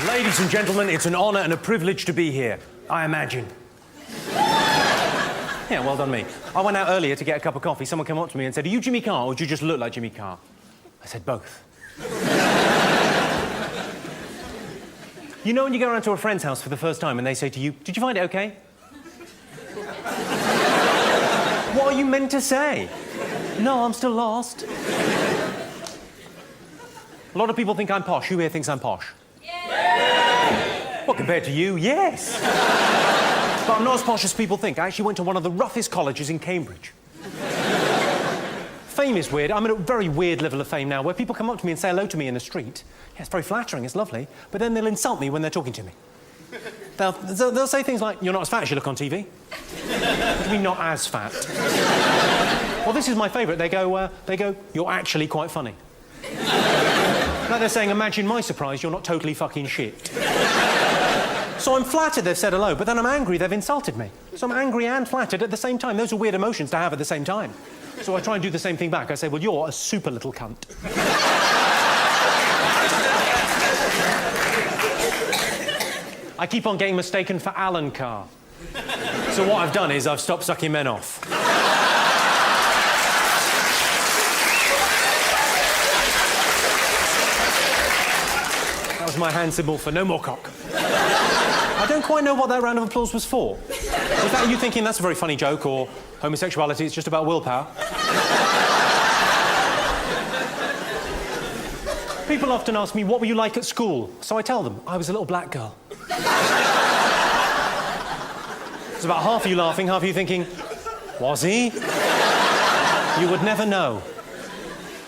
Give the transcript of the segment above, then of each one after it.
Ladies and gentlemen, it's an honour and a privilege to be here, I imagine. Yeah, well done me. I went out earlier to get a cup of coffee. Someone came up to me and said, "Are you Jimmy Carr or do you just look like Jimmy Carr?" I said, "Both." You know when you go around to a friend's house for the first time and they say to you, "Did you find it okay?" What are you meant to say? "No, I'm still lost." A lot of people think I'm posh. Who here thinks I'm posh? Yeah. Well, compared to you, yes. But I'm not as posh as people think. I actually went to one of the roughest colleges in Cambridge. Fame is weird. I'm at a very weird level of fame now where people come up to me and say hello to me in the street. Yeah, it's very flattering, it's lovely, but then they'll insult me when they're talking to me. They'll say things like, "You're not as fat as you look on TV." What do you mean, not as fat? Well, this is my favourite. They go, "You're actually quite funny." Like they're saying, "Imagine my surprise, you're not totally fucking shit." So I'm flattered they've said hello, but then I'm angry they've insulted me. So I'm angry and flattered at the same time. Those are weird emotions to have at the same time. So I try and do the same thing back. I say, "Well, you're a super little cunt." I keep on getting mistaken for Alan Carr. So what I've done is I've stopped sucking men off. That was my hand symbol for no more cock. I don't quite know what that round of applause was for. Was that you thinking that's a very funny joke, or homosexuality is just about willpower? People often ask me, "What were you like at school?" So I tell them, I was a little black girl. There's about half of you laughing, half of you thinking, "Was he?" You would never know.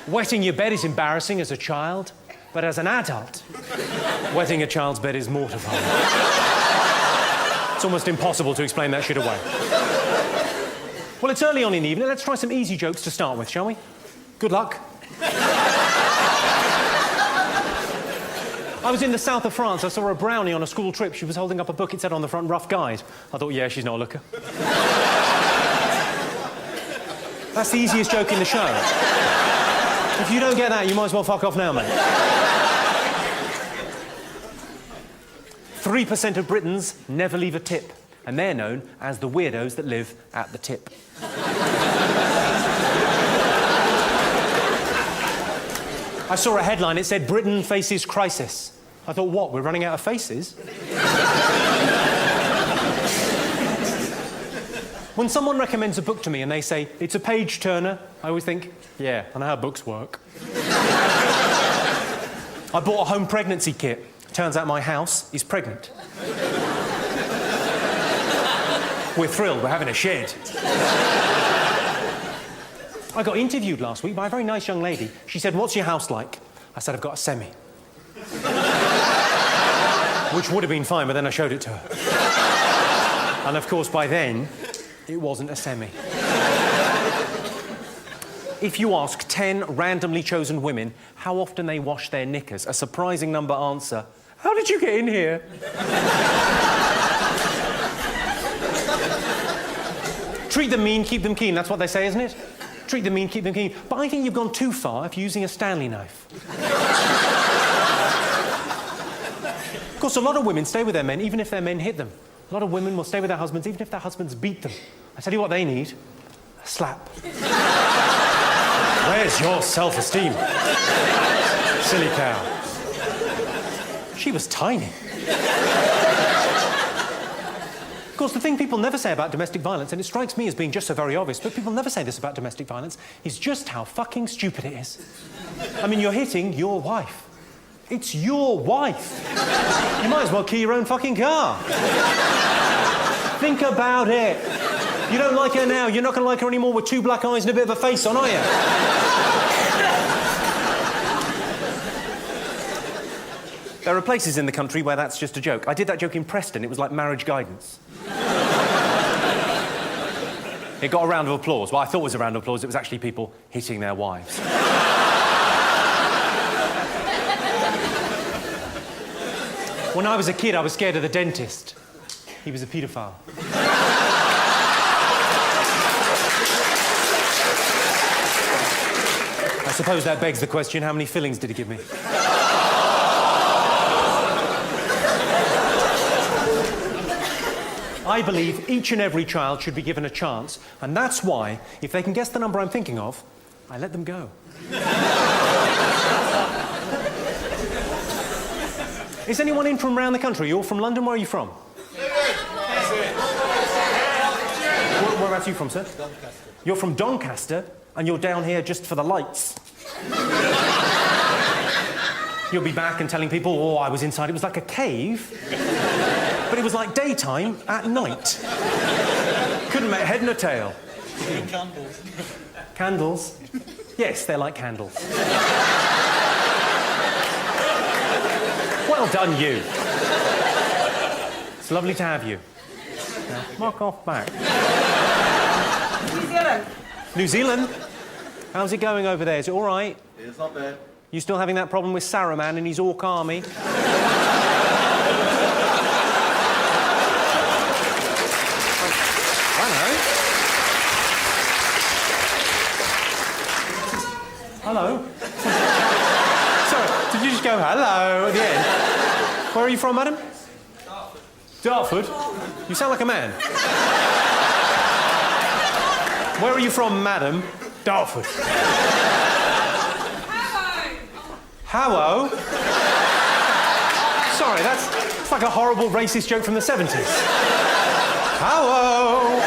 Wetting your bed is embarrassing as a child, but as an adult, wetting a child's bed is mortifying. It's almost impossible to explain that shit away. Well, it's early on in the evening. Let's try some easy jokes to start with, shall we? Good luck. I was in the south of France. I saw a brownie on a school trip. She was holding up a book. It said on the front, "Rough Guide." I thought, yeah, she's not a looker. That's the easiest joke in the show. If you don't get that, you might as well fuck off now, mate. 3% of Britons never leave a tip, and they're known as the weirdos that live at the tip. I saw a headline, it said, "Britain faces crisis." I thought, what, we're running out of faces? When someone recommends a book to me and they say, "It's a page-turner," I always think, yeah, I know how books work. I bought a home pregnancy kit. Turns out my house is pregnant. We're thrilled, we're having a shed. I got interviewed last week by a very nice young lady. She said, "What's your house like?" I said, "I've got a semi." Which would have been fine, but then I showed it to her. And of course, by then, it wasn't a semi. If you ask 10 randomly chosen women how often they wash their knickers, a surprising number answer, "How did you get in here?" Treat them mean, keep them keen. That's what they say, isn't it? Treat them mean, keep them keen. But I think you've gone too far if you're using a Stanley knife. Of course, a lot of women stay with their men even if their men hit them. A lot of women will stay with their husbands even if their husbands beat them. I tell you what they need, a slap. Where's your self-esteem? Silly cow. She was tiny. Of course, the thing people never say about domestic violence, and it strikes me as being just so very obvious, but people never say this about domestic violence, is just how fucking stupid it is. I mean, you're hitting your wife. It's your wife. You might as well key your own fucking car. Think about it. You don't like her now, you're not going to like her anymore with 2 black eyes and a bit of a face on, are you? There are places in the country where that's just a joke. I did that joke in Preston. It was like marriage guidance. It got a round of applause. Well, I thought it was a round of applause. It was actually people hitting their wives. When I was a kid, I was scared of the dentist. He was a paedophile. I suppose that begs the question, how many fillings did he give me? I believe each and every child should be given a chance, and that's why, if they can guess the number I'm thinking of, I let them go. Is anyone in from around the country? You're from London? Where are you from? Whereabouts are you from, sir? Doncaster. You're from Doncaster, and you're down here just for the lights. You'll be back and telling people, oh, I was inside. It was like a cave, but it was like daytime at night. Couldn't make a head and a tail. Candles. Candles? Yes, they're like candles. Well done, you. It's lovely to have you. Now, mark off back. New Zealand. New Zealand? How's it going over there? Is it all right? It's not bad. You still having that problem with Saruman and his orc army? Hello. Sorry, did you just go hello at the end? Where are you from, madam? Dartford. You sound like a man. Where are you from, madam? Dartford. How-o? Sorry, it's like a horrible racist joke from the 70s. How-o?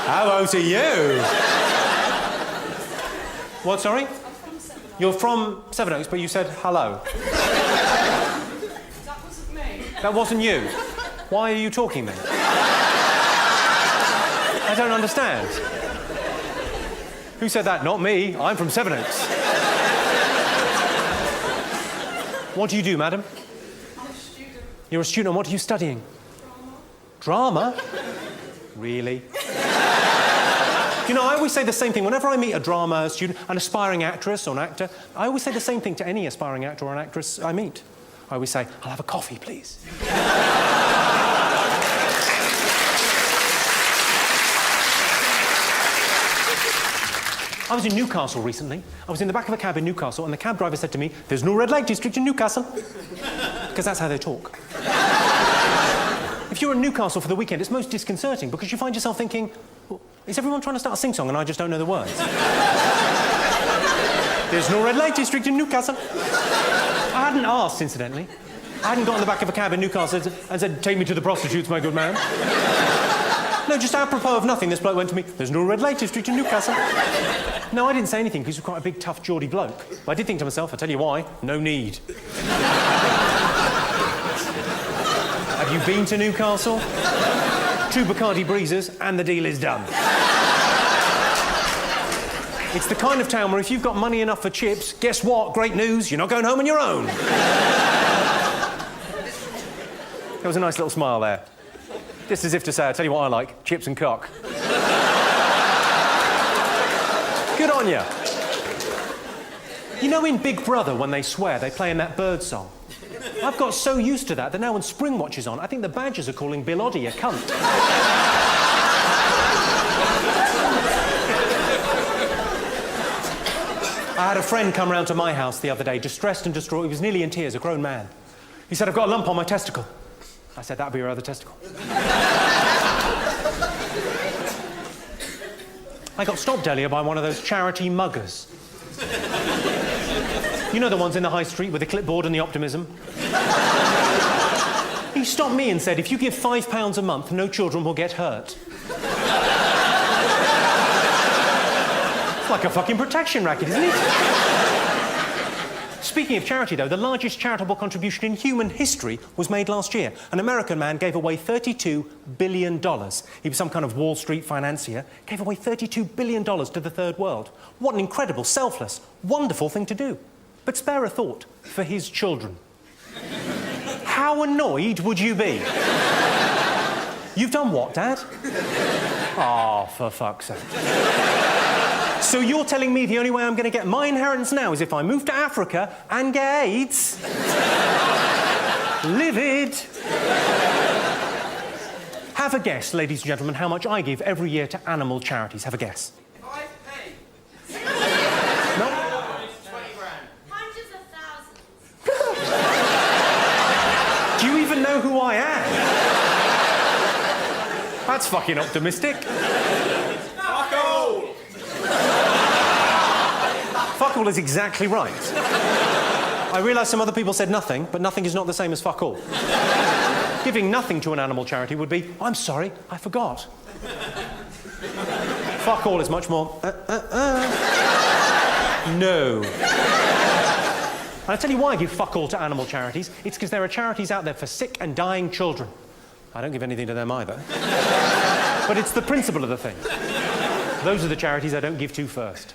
How-o to you? What, sorry? You're from Sevenoaks, but you said hello. That wasn't me. That wasn't you. Why are you talking then? I don't understand. Who said that? Not me. I'm from Sevenoaks. What do you do, madam? I'm a student. You're a student. What are you studying? Drama. Drama? Really? You know, I always say the same thing. Whenever I meet a drama student, an aspiring actress or an actor, I always say the same thing to any aspiring actor or an actress I meet. I always say, I'll have a coffee, please. I was in Newcastle recently. I was in the back of a cab in Newcastle, and the cab driver said to me, there's no red light district in Newcastle. Because that's how they talk. If you're in Newcastle for the weekend, it's most disconcerting because you find yourself thinking, well, is everyone trying to start a sing-song and I just don't know the words? There's no red light district in Newcastle. I hadn't asked, incidentally. I hadn't got in the back of a cab in Newcastle and said, take me to the prostitutes, my good man. No, just apropos of nothing, this bloke went to me, there's no red light district in Newcastle. No, I didn't say anything because he was quite a big, tough, Geordie bloke. But I did think to myself, I'll tell you why, no need. Have you been to Newcastle? 2 Bacardi Breezers and the deal is done. It's the kind of town where if you've got money enough for chips, guess what? Great news, you're not going home on your own. There was a nice little smile there. Just as if to say, I'll tell you what I like, chips and cock. Good on you. You know in Big Brother, when they swear, they play in that bird song? I've got so used to that now when Spring Watch is on, I think the Badgers are calling Bill Oddie a cunt. I had a friend come round to my house the other day, distressed and distraught. He was nearly in tears, a grown man. He said, I've got a lump on my testicle. I said, that'll be your other testicle. I got stopped earlier by one of those charity muggers. You know the ones in the high street with the clipboard and the optimism? He stopped me and said, if you give £5 a month, no children will get hurt. It's like a fucking protection racket, isn't it? Speaking of charity, though, the largest charitable contribution in human history was made last year. An American man gave away $32 billion. He was some kind of Wall Street financier, gave away $32 billion to the third world. What an incredible, selfless, wonderful thing to do. But spare a thought for his children. How annoyed would you be? You've done what, Dad? Oh, for fuck's sake. So you're telling me the only way I'm going to get my inheritance now is if I move to Africa and get AIDS? Livid. Have a guess, ladies and gentlemen, how much I give every year to animal charities. Have a guess. 5p. No? 20 grand. Hundreds of thousands. Do you even know who I am? That's fucking optimistic. Fuck all! Fuck all is exactly right. I realise some other people said nothing, but nothing is not the same as fuck all. Giving nothing to an animal charity would be, I'm sorry, I forgot. Fuck all is much more, No. And I'll tell you why I give fuck all to animal charities. It's because there are charities out there for sick and dying children. I don't give anything to them either. But it's the principle of the thing. Those are the charities I don't give to first.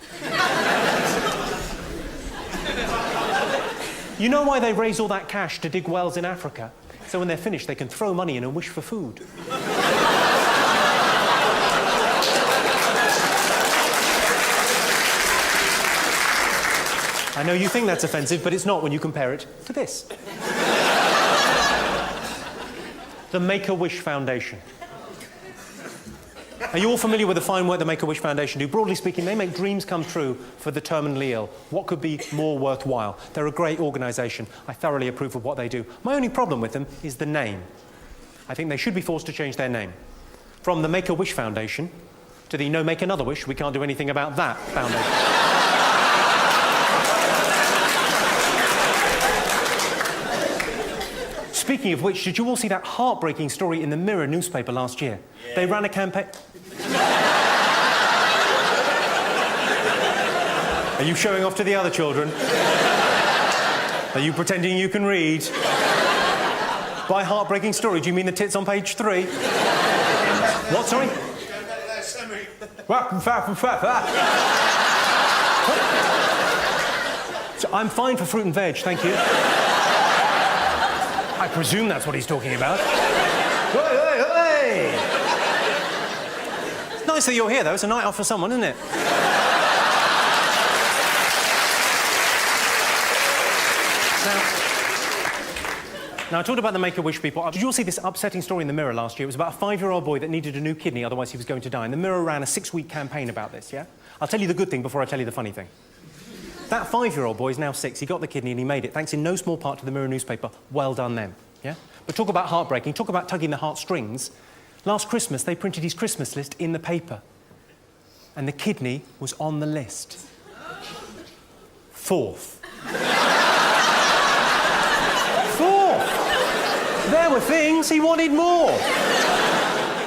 You know why they raise all that cash to dig wells in Africa? So when they're finished, they can throw money in and wish for food. I know you think that's offensive, but it's not when you compare it to this. The Make-A-Wish Foundation. Are you all familiar with the fine work the Make-A-Wish Foundation do? Broadly speaking, they make dreams come true for the terminally ill. What could be more worthwhile? They're a great organisation. I thoroughly approve of what they do. My only problem with them is the name. I think they should be forced to change their name. From the Make-A-Wish Foundation to the No Make Another Wish, we can't do anything about that foundation. Speaking of which, did you all see that heartbreaking story in the Mirror newspaper last year? Yeah. They ran a campaign... Are you showing off to the other children? Are you pretending you can read? By heartbreaking story, do you mean the tits on page 3? What, sorry? So I'm fine for fruit and veg, thank you. I presume that's what he's talking about. Hey, hey, hey! It's nice that you're here, though. It's a night off for someone, isn't it? Now, I talked about the Make-A-Wish people. Did you all see this upsetting story in the Mirror last year? It was about a 5-year-old boy that needed a new kidney, otherwise he was going to die. And the Mirror ran a 6-week campaign about this, yeah? I'll tell you the good thing before I tell you the funny thing. That 5-year-old boy is now 6. He got the kidney and he made it, thanks in no small part to the Mirror newspaper. Well done, them. Yeah? But talk about heartbreaking, talk about tugging the heartstrings. Last Christmas, they printed his Christmas list in the paper. And the kidney was on the list. 4th. 4th! There were things he wanted more.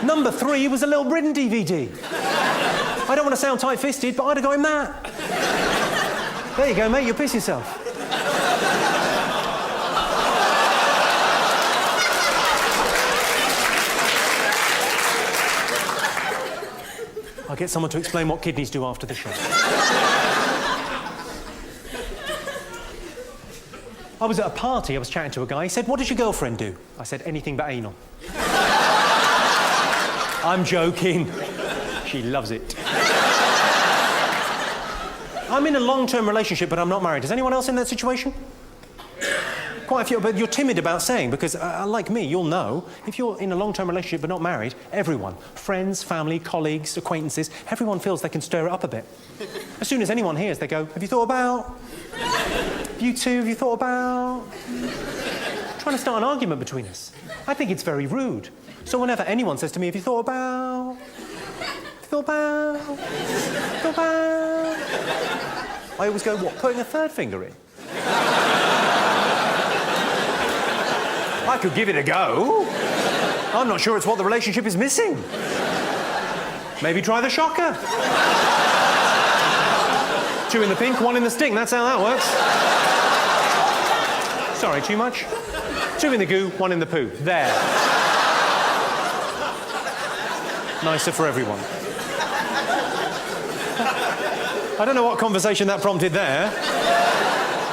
Number 3 was a Little Britain DVD. I don't want to sound tight-fisted, but I'd have got him that. There you go, mate, you'll piss yourself. I'll get someone to explain what kidneys do after the show. I was at a party, I was chatting to a guy. He said, "What does your girlfriend do?" I said, "Anything but anal." I'm joking. She loves it. I'm in a long-term relationship, but I'm not married. Is anyone else in that situation? Quite a few, but you're timid about saying, because like me, you'll know, if you're in a long-term relationship but not married, everyone, friends, family, colleagues, acquaintances, everyone feels they can stir it up a bit. As soon as anyone hears, they go, "Have you thought about? You two, have you thought about?" Trying to start an argument between us. I think it's very rude. So whenever anyone says to me, "Have you thought about? Have you thought about? Have you thought about?" I always go, "What, putting a third finger in?" I could give it a go. I'm not sure it's what the relationship is missing. Maybe try the shocker. 2 in the pink, 1 in the stink. That's how that works. Sorry, too much? 2 in the goo, 1 in the poo. There. Nicer for everyone. I don't know what conversation that prompted there.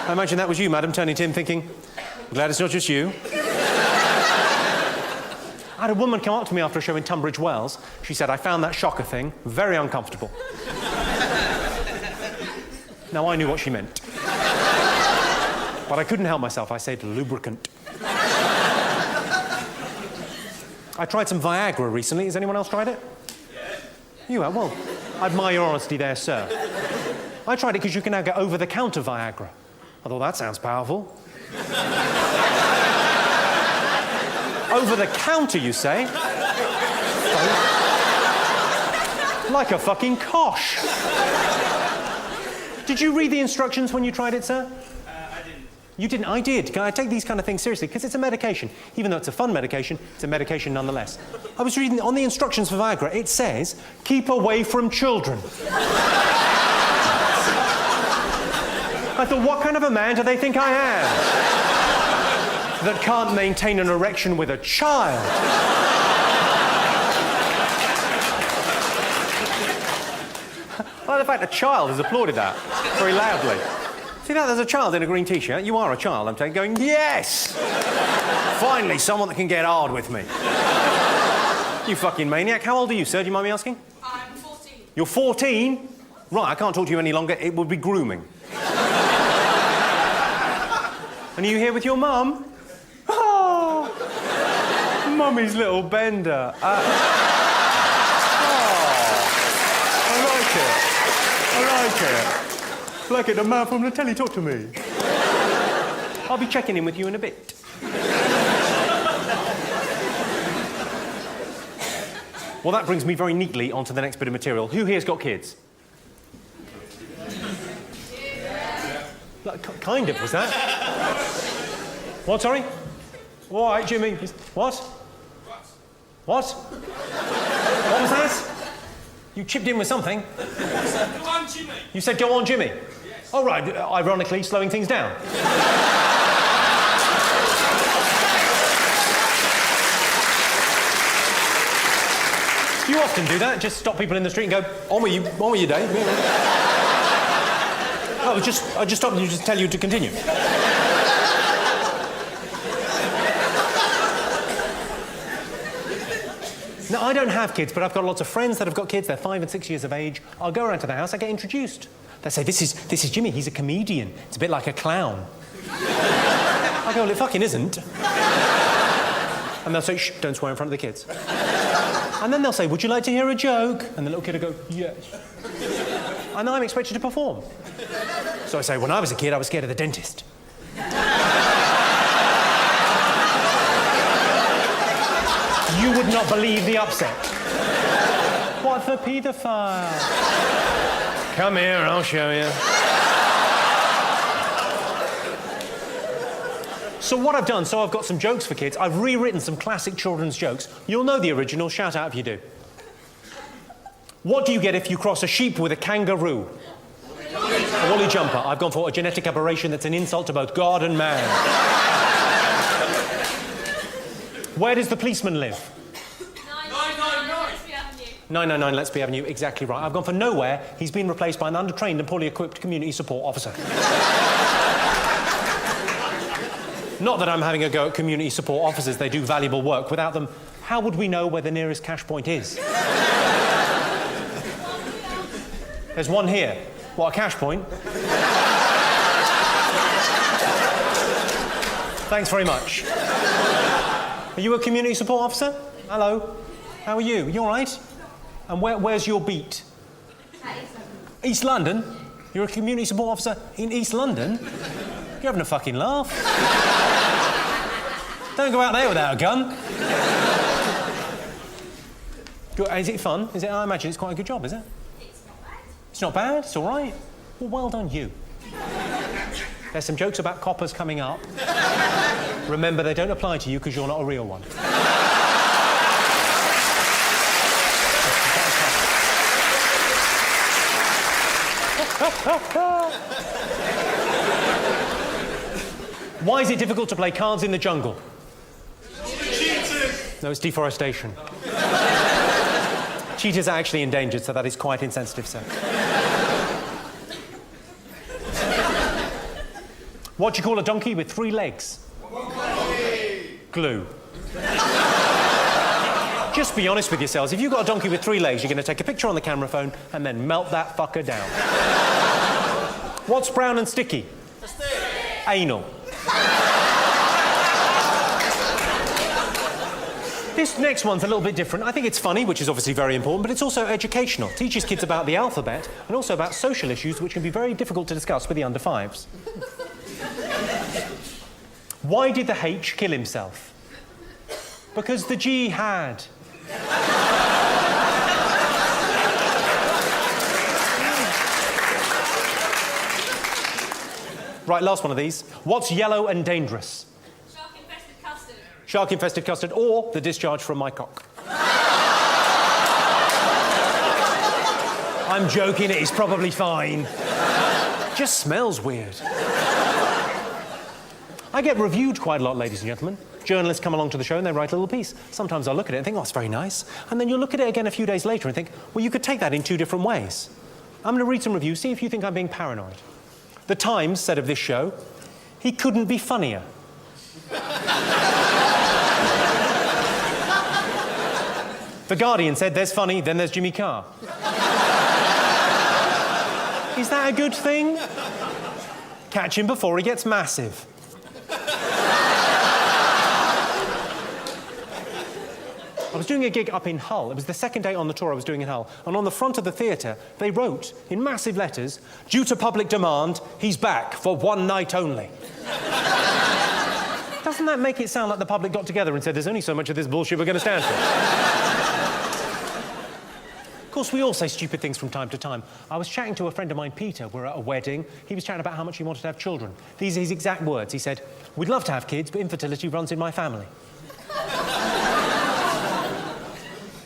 I imagine that was you, madam, turning to him thinking, "I'm glad it's not just you." I had a woman come up to me after a show in Tunbridge Wells. She said, "I found that shocker thing very uncomfortable." Now, I knew what she meant. But I couldn't help myself. I said, "Lubricant." I tried some Viagra recently. Has anyone else tried it? Yes. You have? Well, I admire your honesty there, sir. I tried it because you can now get over-the-counter Viagra. I thought, that sounds powerful. Over the counter, you say? Like a fucking cosh. Did you read the instructions when you tried it, sir? I didn't. You didn't? I did. I take these kind of things seriously because it's a medication. Even though it's a fun medication, it's a medication nonetheless. I was reading on the instructions for Viagra, it says, keep away from children. I thought, what kind of a man do they think I am? That can't maintain an erection with a child. Well, the fact a child has applauded that very loudly. See that? There's a child in a green T-shirt. You are a child, I'm saying, going, yes! Finally, someone that can get hard with me. You fucking maniac. How old are you, sir? Do you mind me asking? I'm 14. You're 14? Right, I can't talk to you any longer. It would be grooming. And are you here with your mum? Oh, Mummy's little bender. I like it. Like it, the man from the telly, talk to me. I'll be checking in with you in a bit. Well, that brings me very neatly onto the next bit of material. Who here's got kids? Like, kind of, was that? What, sorry? All right, Jimmy. What? What? What was that? You chipped in with something. Go on, Jimmy. You said, go on, Jimmy. Yes. Oh, right, ironically, slowing things down. You often do that, just stop people in the street and go, on with your day. Oh, I just stopped you, just tell you to continue. No, I don't have kids, but I've got lots of friends that have got kids. They're 5 and 6 years of age. I'll go around to the house, I get introduced. They say, this is Jimmy, he's a comedian. It's a bit like a clown. I go, well, it fucking isn't. And they'll say, shh, don't swear in front of the kids. And then they'll say, would you like to hear a joke? And the little kid will go, yes. And I'm expected to perform. So I say, when I was a kid, I was scared of the dentist. You would not believe the upset. What the paedophile? Come here, I'll show you. So what I've done, I've got some jokes for kids. I've rewritten some classic children's jokes. You'll know the original. Shout out if you do. What do you get if you cross a sheep with a kangaroo? A woolly jumper. I've gone for a genetic aberration that's an insult to both God and man. Where does the policeman live? 999 Lettsby Avenue, exactly right. I've gone for nowhere. He's been replaced by an undertrained and poorly equipped community support officer. Not that I'm having a go at community support officers. They do valuable work. Without them, how would we know where the nearest cash point is? There's one here. What, a cash point? Thanks very much. Are you a community support officer? Hello. How are you? You all right? And where's your beat? East London? You're a community support officer in East London? You're having a fucking laugh. Don't go out there without a gun. Is it fun? Is it? I imagine it's quite a good job, is it? It's not bad. It's not bad? It's all right? Well done, you. There's some jokes about coppers coming up. Remember, they don't apply to you because you're not a real one. Why is it difficult to play cards in the jungle? Cheaters. No, it's deforestation. Cheetahs are actually endangered, so that is quite insensitive, sir. What do you call a donkey with 3 legs? Glue. Just be honest with yourselves. If you've got a donkey with 3 legs, you're going to take a picture on the camera phone and then melt that fucker down. What's brown and sticky? Anal. This next one's a little bit different. I think it's funny, which is obviously very important, but it's also educational. Teaches kids about the alphabet and also about social issues, which can be very difficult to discuss with the under 5s. Why did the H kill himself? Because the G had. Right, last one of these. What's yellow and dangerous? Shark-infested custard. Shark-infested custard or the discharge from my cock. I'm joking, it's probably fine. Just smells weird. I get reviewed quite a lot, ladies and gentlemen. Journalists come along to the show and they write a little piece. Sometimes I'll look at it and think, oh, it's very nice. And then you'll look at it again a few days later and think, well, you could take that in 2 different ways. I'm going to read some reviews, see if you think I'm being paranoid. The Times said of this show, he couldn't be funnier. The Guardian said, there's funny, then there's Jimmy Carr. Is that a good thing? Catch him before he gets massive. I was doing a gig up in Hull. It was the second day on the tour I was doing in Hull. And on the front of the theatre, they wrote, in massive letters, due to public demand, he's back for one night only. Doesn't that make it sound like the public got together and said, there's only so much of this bullshit we're going to stand for? Of course, we all say stupid things from time to time. I was chatting to a friend of mine, Peter. We're at a wedding. He was chatting about how much he wanted to have children. These are his exact words. He said, we'd love to have kids, but infertility runs in my family.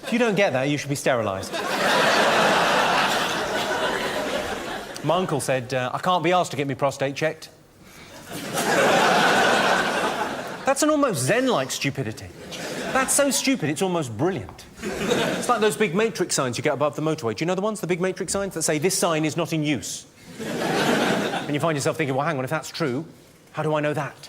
If you don't get that, you should be sterilised. My uncle said, I can't be asked to get my prostate checked. That's an almost Zen-like stupidity. That's so stupid, it's almost brilliant. It's like those big matrix signs you get above the motorway. Do you know the ones, the big matrix signs that say, this sign is not in use? And you find yourself thinking, well, hang on, if that's true, how do I know that?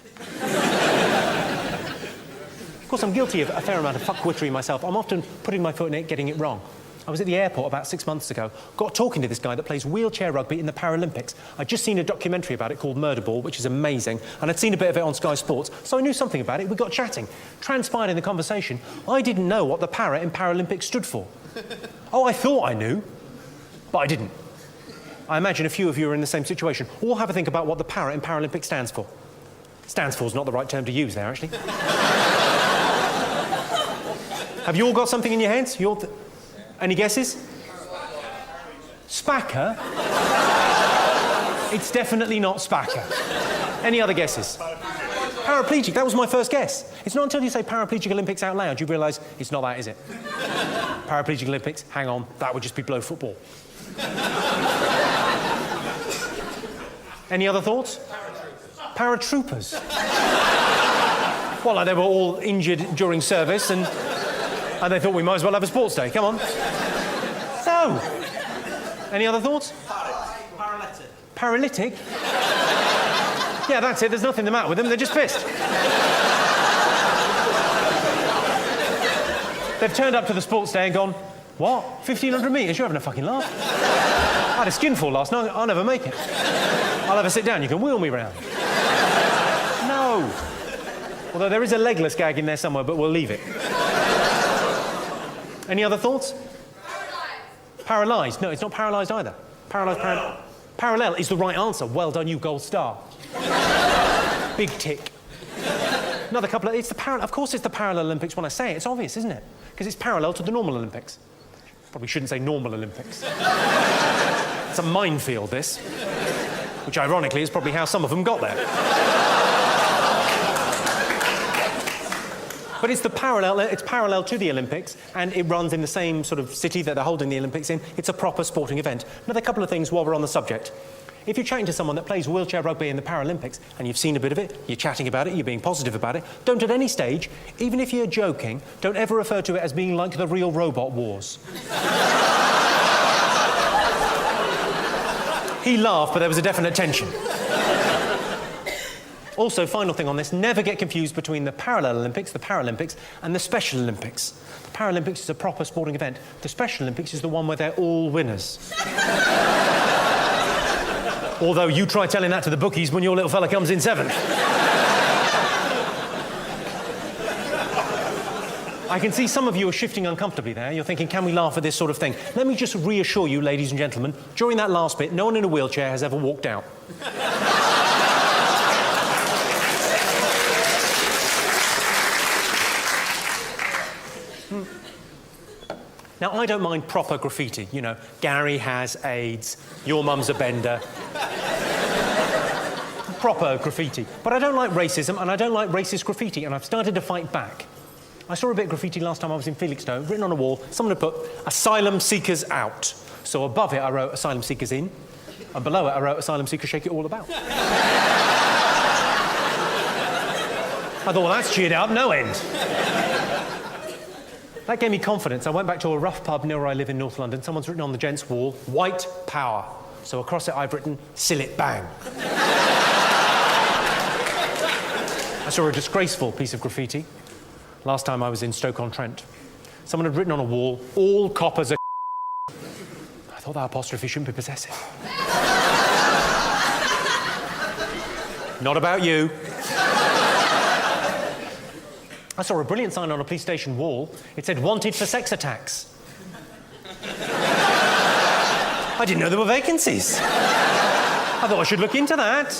Of course, I'm guilty of a fair amount of fuckwittery myself. I'm often putting my foot in it, getting it wrong. I was at the airport about 6 months ago, got talking to this guy that plays wheelchair rugby in the Paralympics. I'd just seen a documentary about it called Murderball, which is amazing, and I'd seen a bit of it on Sky Sports, so I knew something about it. We got chatting. Transpired in the conversation, I didn't know what the para in Paralympics stood for. Oh, I thought I knew, but I didn't. I imagine a few of you are in the same situation. All have a think about what the para in Paralympics stands for. Stands for is not the right term to use there, actually. Have you all got something in your heads? Any guesses? Spacker? It's definitely not spacker. Any other guesses? Paraplegic, that was my first guess. It's not until you say paraplegic Olympics out loud you realise it's not that, is it? Paraplegic Olympics, hang on, that would just be blow football. Any other thoughts? Paratroopers. Well, like they were all injured during service and they thought we might as well have a sports day. Come on. No. Any other thoughts? Paralytic. Paralytic? Yeah, that's it. There's nothing the matter with them. They're just pissed. They've turned up to the sports day and gone, what? 1,500 metres? You're having a fucking laugh. I had a skinful last night. I'll never make it. I'll have a sit down. You can wheel me round. No. Although there is a legless gag in there somewhere, but we'll leave it. Any other thoughts? Paralysed. Paralysed? No, it's not paralysed either. Paralysed, parallel is the right answer. Well done, you gold star. Big tick. Another couple of... Of course it's the Parallel Olympics when I say it. It's obvious, isn't it? Because it's parallel to the normal Olympics. Probably shouldn't say normal Olympics. It's a minefield, this. Which, ironically, is probably how some of them got there. But it's parallel to the Olympics, and it runs in the same sort of city that they're holding the Olympics in. It's a proper sporting event. Another couple of things while we're on the subject. If you're chatting to someone that plays wheelchair rugby in the Paralympics, and you've seen a bit of it, you're chatting about it, you're being positive about it, don't at any stage, even if you're joking, don't ever refer to it as being like the real robot wars. He laughed, but there was a definite tension. Also, final thing on this, never get confused between the Parallel Olympics, the Paralympics, and the Special Olympics. The Paralympics is a proper sporting event. The Special Olympics is the one where they're all winners. Although you try telling that to the bookies when your little fella comes in seventh. I can see some of you are shifting uncomfortably there. You're thinking, can we laugh at this sort of thing? Let me just reassure you, ladies and gentlemen, during that last bit, no one in a wheelchair has ever walked out. Now, I don't mind proper graffiti. You know, Gary has AIDS, your mum's a bender. proper graffiti. But I don't like racism, and I don't like racist graffiti, and I've started to fight back. I saw a bit of graffiti last time I was in Felixstowe, written on a wall. Someone had put, "Asylum seekers out." So above it, I wrote, "Asylum seekers in." And below it, I wrote, "Asylum seekers shake it all about." I thought, well, that's cheered up, no end. That gave me confidence. I went back to a rough pub near where I live in North London. Someone's written on the gents' wall, "White power." So across it, I've written, "Sill it bang." I saw a disgraceful piece of graffiti last time I was in Stoke-on-Trent. Someone had written on a wall, "All coppers are." I thought that apostrophe shouldn't be possessive. Not about you. I saw a brilliant sign on a police station wall. It said, "Wanted for sex attacks." I didn't know there were vacancies. I thought I should look into that.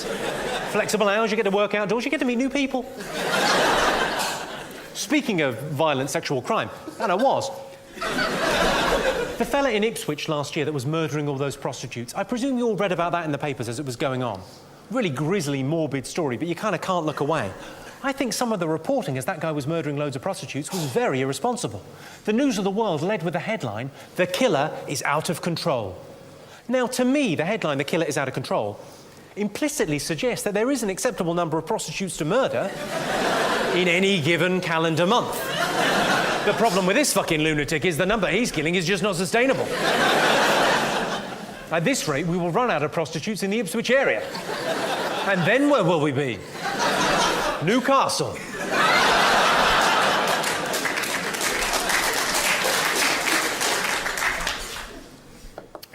Flexible hours, you get to work outdoors, you get to meet new people. Speaking of violent sexual crime, and I was. The fella in Ipswich last year that was murdering all those prostitutes, I presume you all read about that in the papers as it was going on. Really grisly, morbid story, but you kind of can't look away. I think some of the reporting as that guy was murdering loads of prostitutes was very irresponsible. The News of the World led with the headline, "The killer is out of control." Now, to me, the headline, "The killer is out of control," implicitly suggests that there is an acceptable number of prostitutes to murder in any given calendar month. The problem with this fucking lunatic is the number he's killing is just not sustainable. At this rate, we will run out of prostitutes in the Ipswich area. And then where will we be? Newcastle.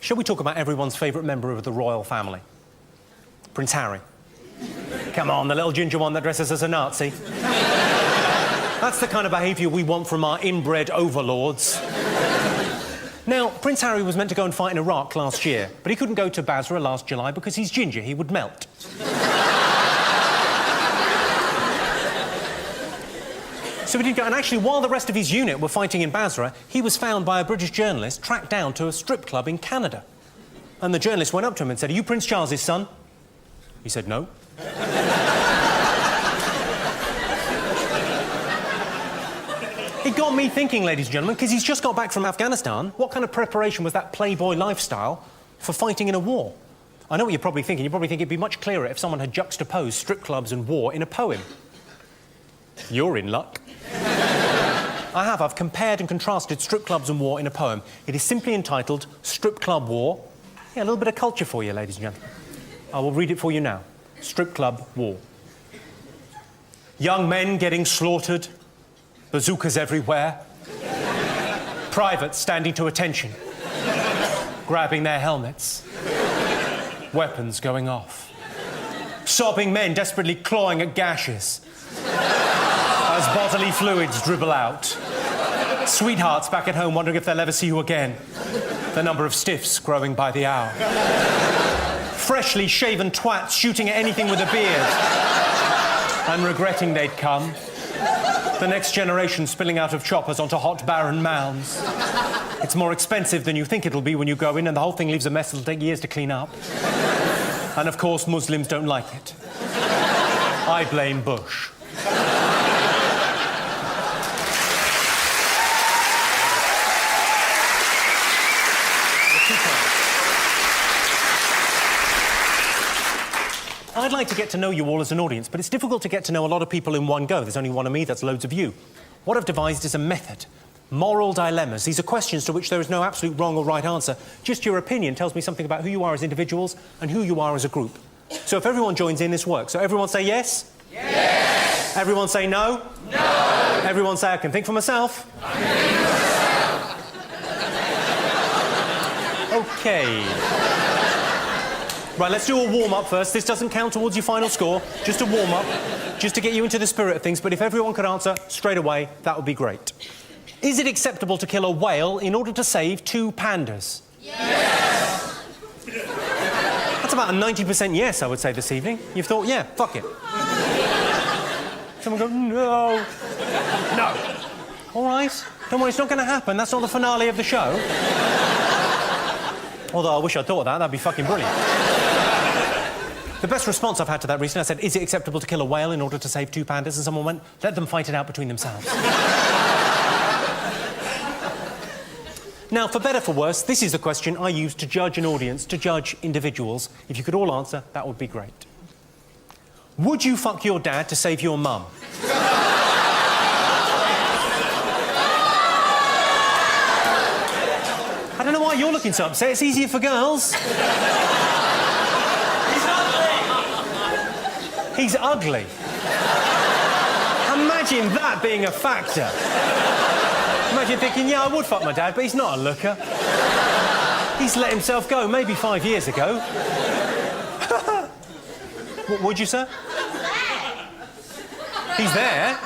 Shall we talk about everyone's favourite member of the royal family? Prince Harry. Come on, the little ginger one that dresses as a Nazi. That's the kind of behaviour we want from our inbred overlords. Now, Prince Harry was meant to go and fight in Iraq last year, but he couldn't go to Basra last July because he's ginger, he would melt. So he didn't go, and actually, while the rest of his unit were fighting in Basra, he was found by a British journalist, tracked down to a strip club in Canada. And the journalist went up to him and said, "Are you Prince Charles's son?" He said, "No." It got me thinking, ladies and gentlemen, because he's just got back from Afghanistan. What kind of preparation was that playboy lifestyle for fighting in a war? I know what you're probably thinking. You probably think it'd be much clearer if someone had juxtaposed strip clubs and war in a poem. You're in luck. I've compared and contrasted strip clubs and war in a poem. It is simply entitled Strip Club War. Yeah, a little bit of culture for you, ladies and gentlemen. I will read it for you now. Strip Club War. Young men getting slaughtered, bazookas everywhere, privates standing to attention, grabbing their helmets, weapons going off, sobbing men desperately clawing at gashes as bodily fluids dribble out, sweethearts back at home wondering if they'll ever see you again, the number of stiffs growing by the hour, freshly shaven twats shooting at anything with a beard and regretting they'd come, the next generation spilling out of choppers onto hot barren mounds. It's more expensive than you think it'll be when you go in, and the whole thing leaves a mess that'll take years to clean up. And of course, Muslims don't like it. I blame Bush. I'd like to get to know you all as an audience, but it's difficult to get to know a lot of people in one go. There's only one of me, that's loads of you. What I've devised is a method. Moral dilemmas. These are questions to which there is no absolute wrong or right answer. Just your opinion tells me something about who you are as individuals and who you are as a group. So if everyone joins in, this works. So everyone say yes? Yes! Everyone say no? No! Everyone say, I can think for myself? I think myself. OK. Right, let's do a warm-up first. This doesn't count towards your final score. Just a warm-up, just to get you into the spirit of things. But if everyone could answer straight away, that would be great. Is it acceptable to kill a whale in order to save 2 pandas? Yes! That's about a 90% yes, I would say, this evening. You've thought, yeah, fuck it. Someone go, no. No. All right. Don't worry, it's not going to happen. That's not the finale of the show. Although I wish I'd thought of that. That'd be fucking brilliant. The best response I've had to that recently, I said, is it acceptable to kill a whale in order to save 2 pandas? And someone went, let them fight it out between themselves. Now, for better, for worse, this is the question I use to judge an audience, to judge individuals. If you could all answer, that would be great. Would you fuck your dad to save your mum? I don't know why you're looking so upset. It's easier for girls. He's ugly. Imagine that being a factor. Imagine thinking, yeah, I would fuck my dad, but he's not a looker. He's let himself go, maybe 5 years ago. What would you, sir? He's there?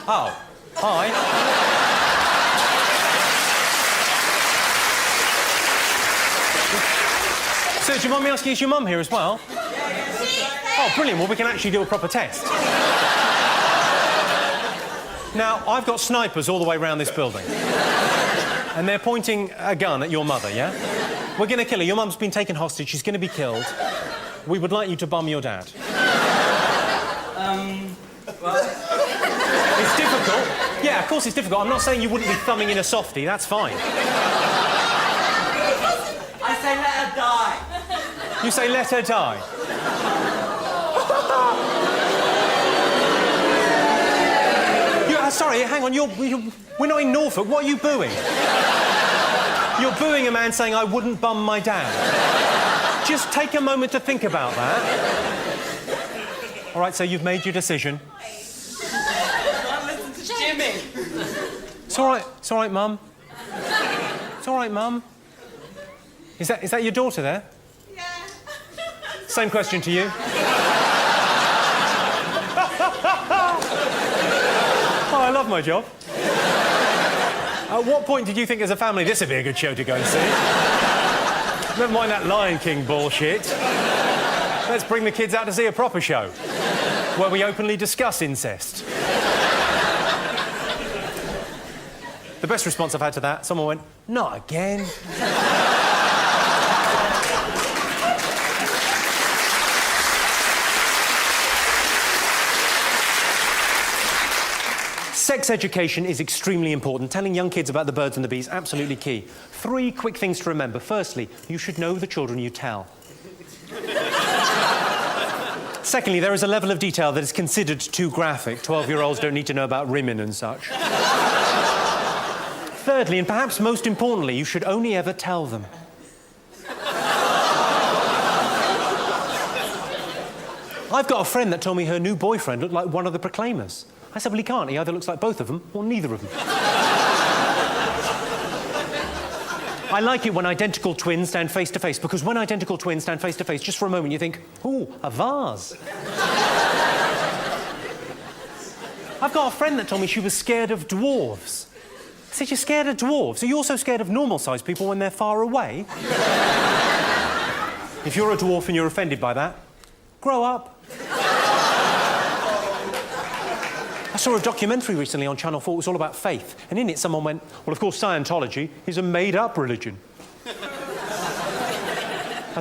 Oh, hi. So, do you mind me asking, is your mum here as well? Oh, brilliant. Well, we can actually do a proper test. Now, I've got snipers all the way around this building. And they're pointing a gun at your mother, yeah? We're going to kill her. Your mum's been taken hostage. She's going to be killed. We would like you to bum your dad. Well... It's difficult. Yeah, of course it's difficult. I'm not saying you wouldn't be thumbing in a softie. That's fine. I say let her die. You say let her die. Sorry, hang on. We're not in Norfolk. What are you booing? You're booing a man saying, I wouldn't bum my dad. Just take a moment to think about that. All right, so you've made your decision. Listen to Jimmy. It's all right. It's all right, Mum. It's all right, Mum. Is that your daughter there? Yeah. Same question to you. Oh, I love my job. At what point did you think as a family this would be a good show to go and see? Never mind that Lion King bullshit. Let's bring the kids out to see a proper show where we openly discuss incest. The best response I've had to that, someone went, not again. Sex education is extremely important. Telling young kids about the birds and the bees, absolutely key. 3 quick things to remember. Firstly, you should know the children you tell. Secondly, there is a level of detail that is considered too graphic. 12-year-olds don't need to know about women and such. Thirdly, and perhaps most importantly, you should only ever tell them. I've got a friend that told me her new boyfriend looked like one of the Proclaimers. I said, well, he can't. He either looks like both of them or neither of them. I like it when identical twins stand face to face, because when identical twins stand face to face, just for a moment you think, ooh, a vase. I've got a friend that told me she was scared of dwarves. I said, you're scared of dwarves? Are you also scared of normal-sized people when they're far away? If you're a dwarf and you're offended by that, grow up. I saw a documentary recently on Channel 4. It was all about faith. And in it, someone went, well, of course, Scientology is a made-up religion. I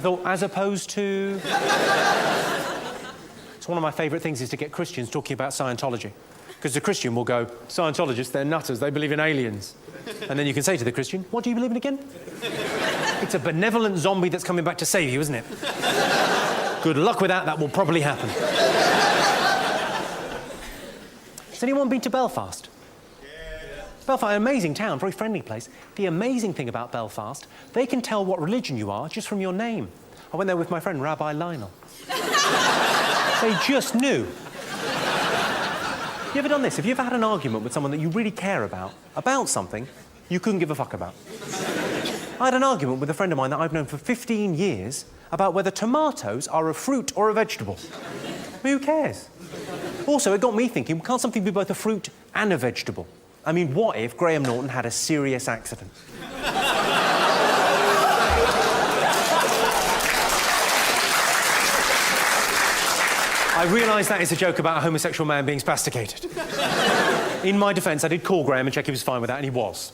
thought, as opposed to... It's one of my favourite things is to get Christians talking about Scientology. Because the Christian will go, Scientologists, they're nutters, they believe in aliens. And then you can say to the Christian, what do you believe in again? It's a benevolent zombie that's coming back to save you, isn't it? Good luck with that, that will probably happen. Has anyone been to Belfast? Yeah. Belfast, an amazing town, very friendly place. The amazing thing about Belfast, they can tell what religion you are just from your name. I went there with my friend, Rabbi Lionel. They just knew. You ever done this? Have you ever had an argument with someone that you really care about something you couldn't give a fuck about? I had an argument with a friend of mine that I've known for 15 years about whether tomatoes are a fruit or a vegetable. Who cares? Also, it got me thinking, can't something be both a fruit and a vegetable? I mean, what if Graham Norton had a serious accident? I realise that is a joke about a homosexual man being spasticated. In my defence, I did call Graham and check he was fine with that, and he was.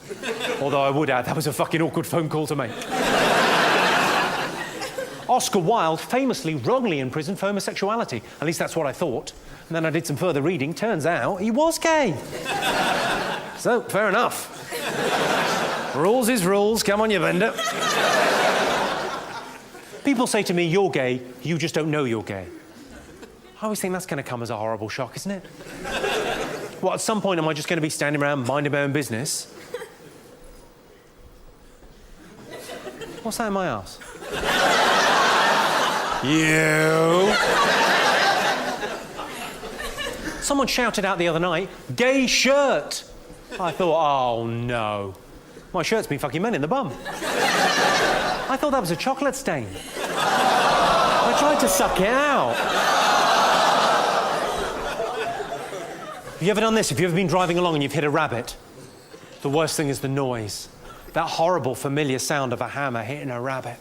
Although I would add, that was a fucking awkward phone call to make. Oscar Wilde famously wrongly imprisoned for homosexuality. At least that's what I thought. And then I did some further reading. Turns out he was gay. So, fair enough. Rules is rules. Come on, you bender. People say to me, you're gay, you just don't know you're gay. I always think that's going to come as a horrible shock, isn't it? What, at some point am I just going to be standing around minding my own business? What's that in my arse? You. Someone shouted out the other night, gay shirt. I thought, oh no. My shirt's been fucking men in the bum. I thought that was a chocolate stain. I tried to suck it out. Have you ever done this? Have you ever been driving along and you've hit a rabbit? The worst thing is the noise. That horrible, familiar sound of a hammer hitting a rabbit.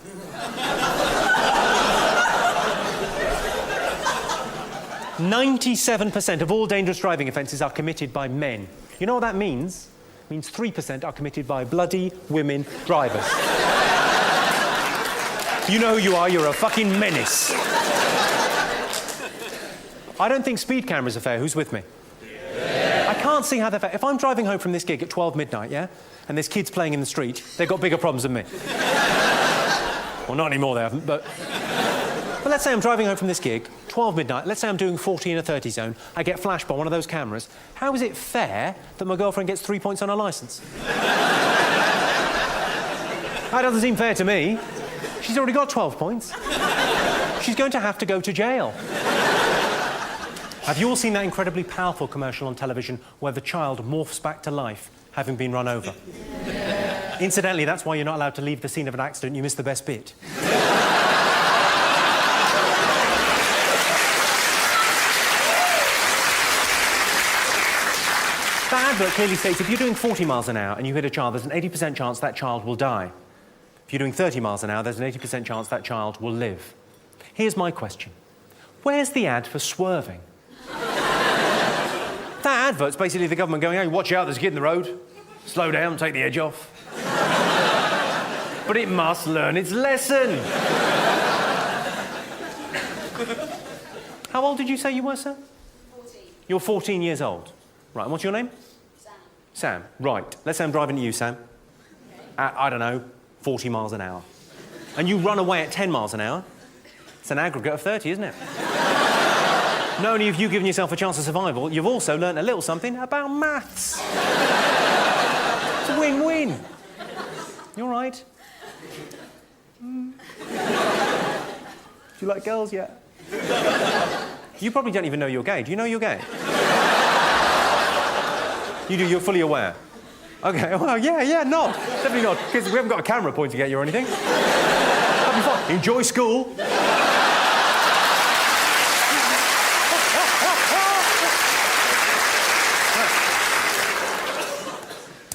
97% of all dangerous driving offences are committed by men. You know what that means? It means 3% are committed by bloody women drivers. You know who you are, you're a fucking menace. I don't think speed cameras are fair. Who's with me? I can't see how they're fair. If I'm driving home from this gig at 12 midnight, yeah, and there's kids playing in the street, they've got bigger problems than me. Well, not anymore, they haven't, but let's say I'm driving home from this gig, 12 midnight, let's say I'm doing 40 in a 30 zone, I get flashed by one of those cameras. How is it fair that my girlfriend gets 3 points on her licence? That doesn't seem fair to me. She's already got 12 points. She's going to have to go to jail. Have you all seen that incredibly powerful commercial on television where the child morphs back to life, having been run over? Yeah. Incidentally, that's why you're not allowed to leave the scene of an accident. You missed the best bit. That advert clearly states if you're doing 40 miles an hour and you hit a child, there's an 80% chance that child will die. If you're doing 30 miles an hour, there's an 80% chance that child will live. Here's my question. Where's the ad for swerving? That advert's basically the government going, hey, watch out, there's a kid in the road. Slow down, take the edge off. But it must learn its lesson. How old did you say you were, sir? 14. You're 14 years old. Right, and what's your name? Sam. Sam, right. Let's say I'm driving at you, Sam. Okay. At, I don't know, 40 miles an hour. And you run away at 10 miles an hour. It's an aggregate of 30, isn't it? Not only have you given yourself a chance of survival, you've also learnt a little something about maths. It's a win-win. You all right? Do you like girls yet? You probably don't even know you're gay. Do you know you're gay? You do, you're fully aware. OK, well, yeah, not. Definitely not, because we haven't got a camera pointing at you or anything. That'd be fine. Enjoy school.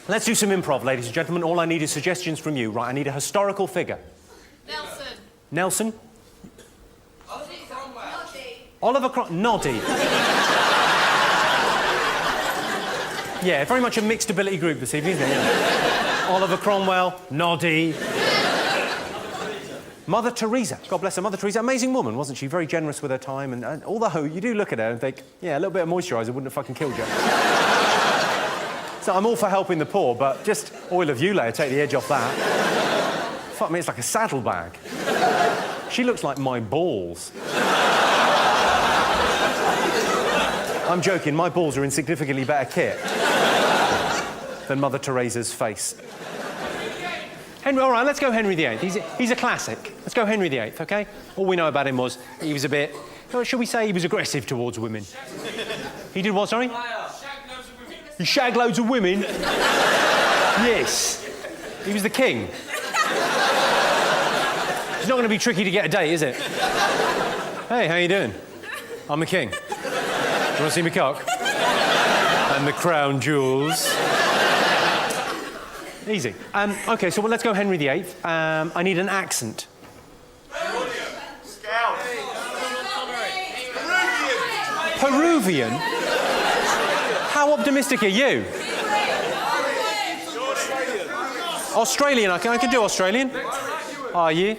Let's do some improv, ladies and gentlemen. All I need is suggestions from you. Right, I need a historical figure. Nelson. Nelson? Noddy. Oliver Noddy. Yeah, very much a mixed ability group this evening, isn't it? Yeah. Oliver Cromwell, Noddy. Mother Teresa. God bless her. Mother Teresa, amazing woman, wasn't she? Very generous with her time. And although you do look at her and think, yeah, a little bit of moisturiser wouldn't have fucking killed you. So I'm all for helping the poor, but just oil of Ulay, take the edge off that. Fuck me, it's like a saddlebag. She looks like my balls. I'm joking, my balls are in significantly better kit than Mother Teresa's face. Henry, all right, let's go Henry VIII. He's a classic. Let's go Henry VIII, OK? All we know about him was he was a bit, should we say he was aggressive towards women? He did what, sorry? He shagged loads of women? Yes. He was the king. It's not going to be tricky to get a date, is it? Hey, how you doing? I'm the king. Do you want to see me cock? And the crown jewels. Easy. OK, so let's go Henry VIII. I need an accent. Peruvian? How optimistic are you? Australian. I can do Australian. Are you?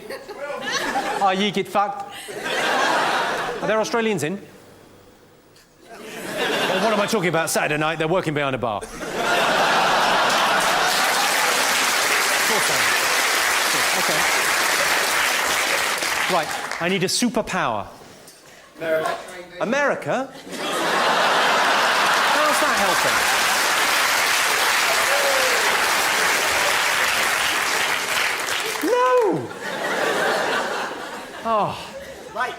Oh, you get fucked. Are there Australians in? Well, what am I talking about? Saturday night, they're working behind a bar. Of course I am. Okay. Right, I need a superpower. America? How's that helping? No! Oh. Right.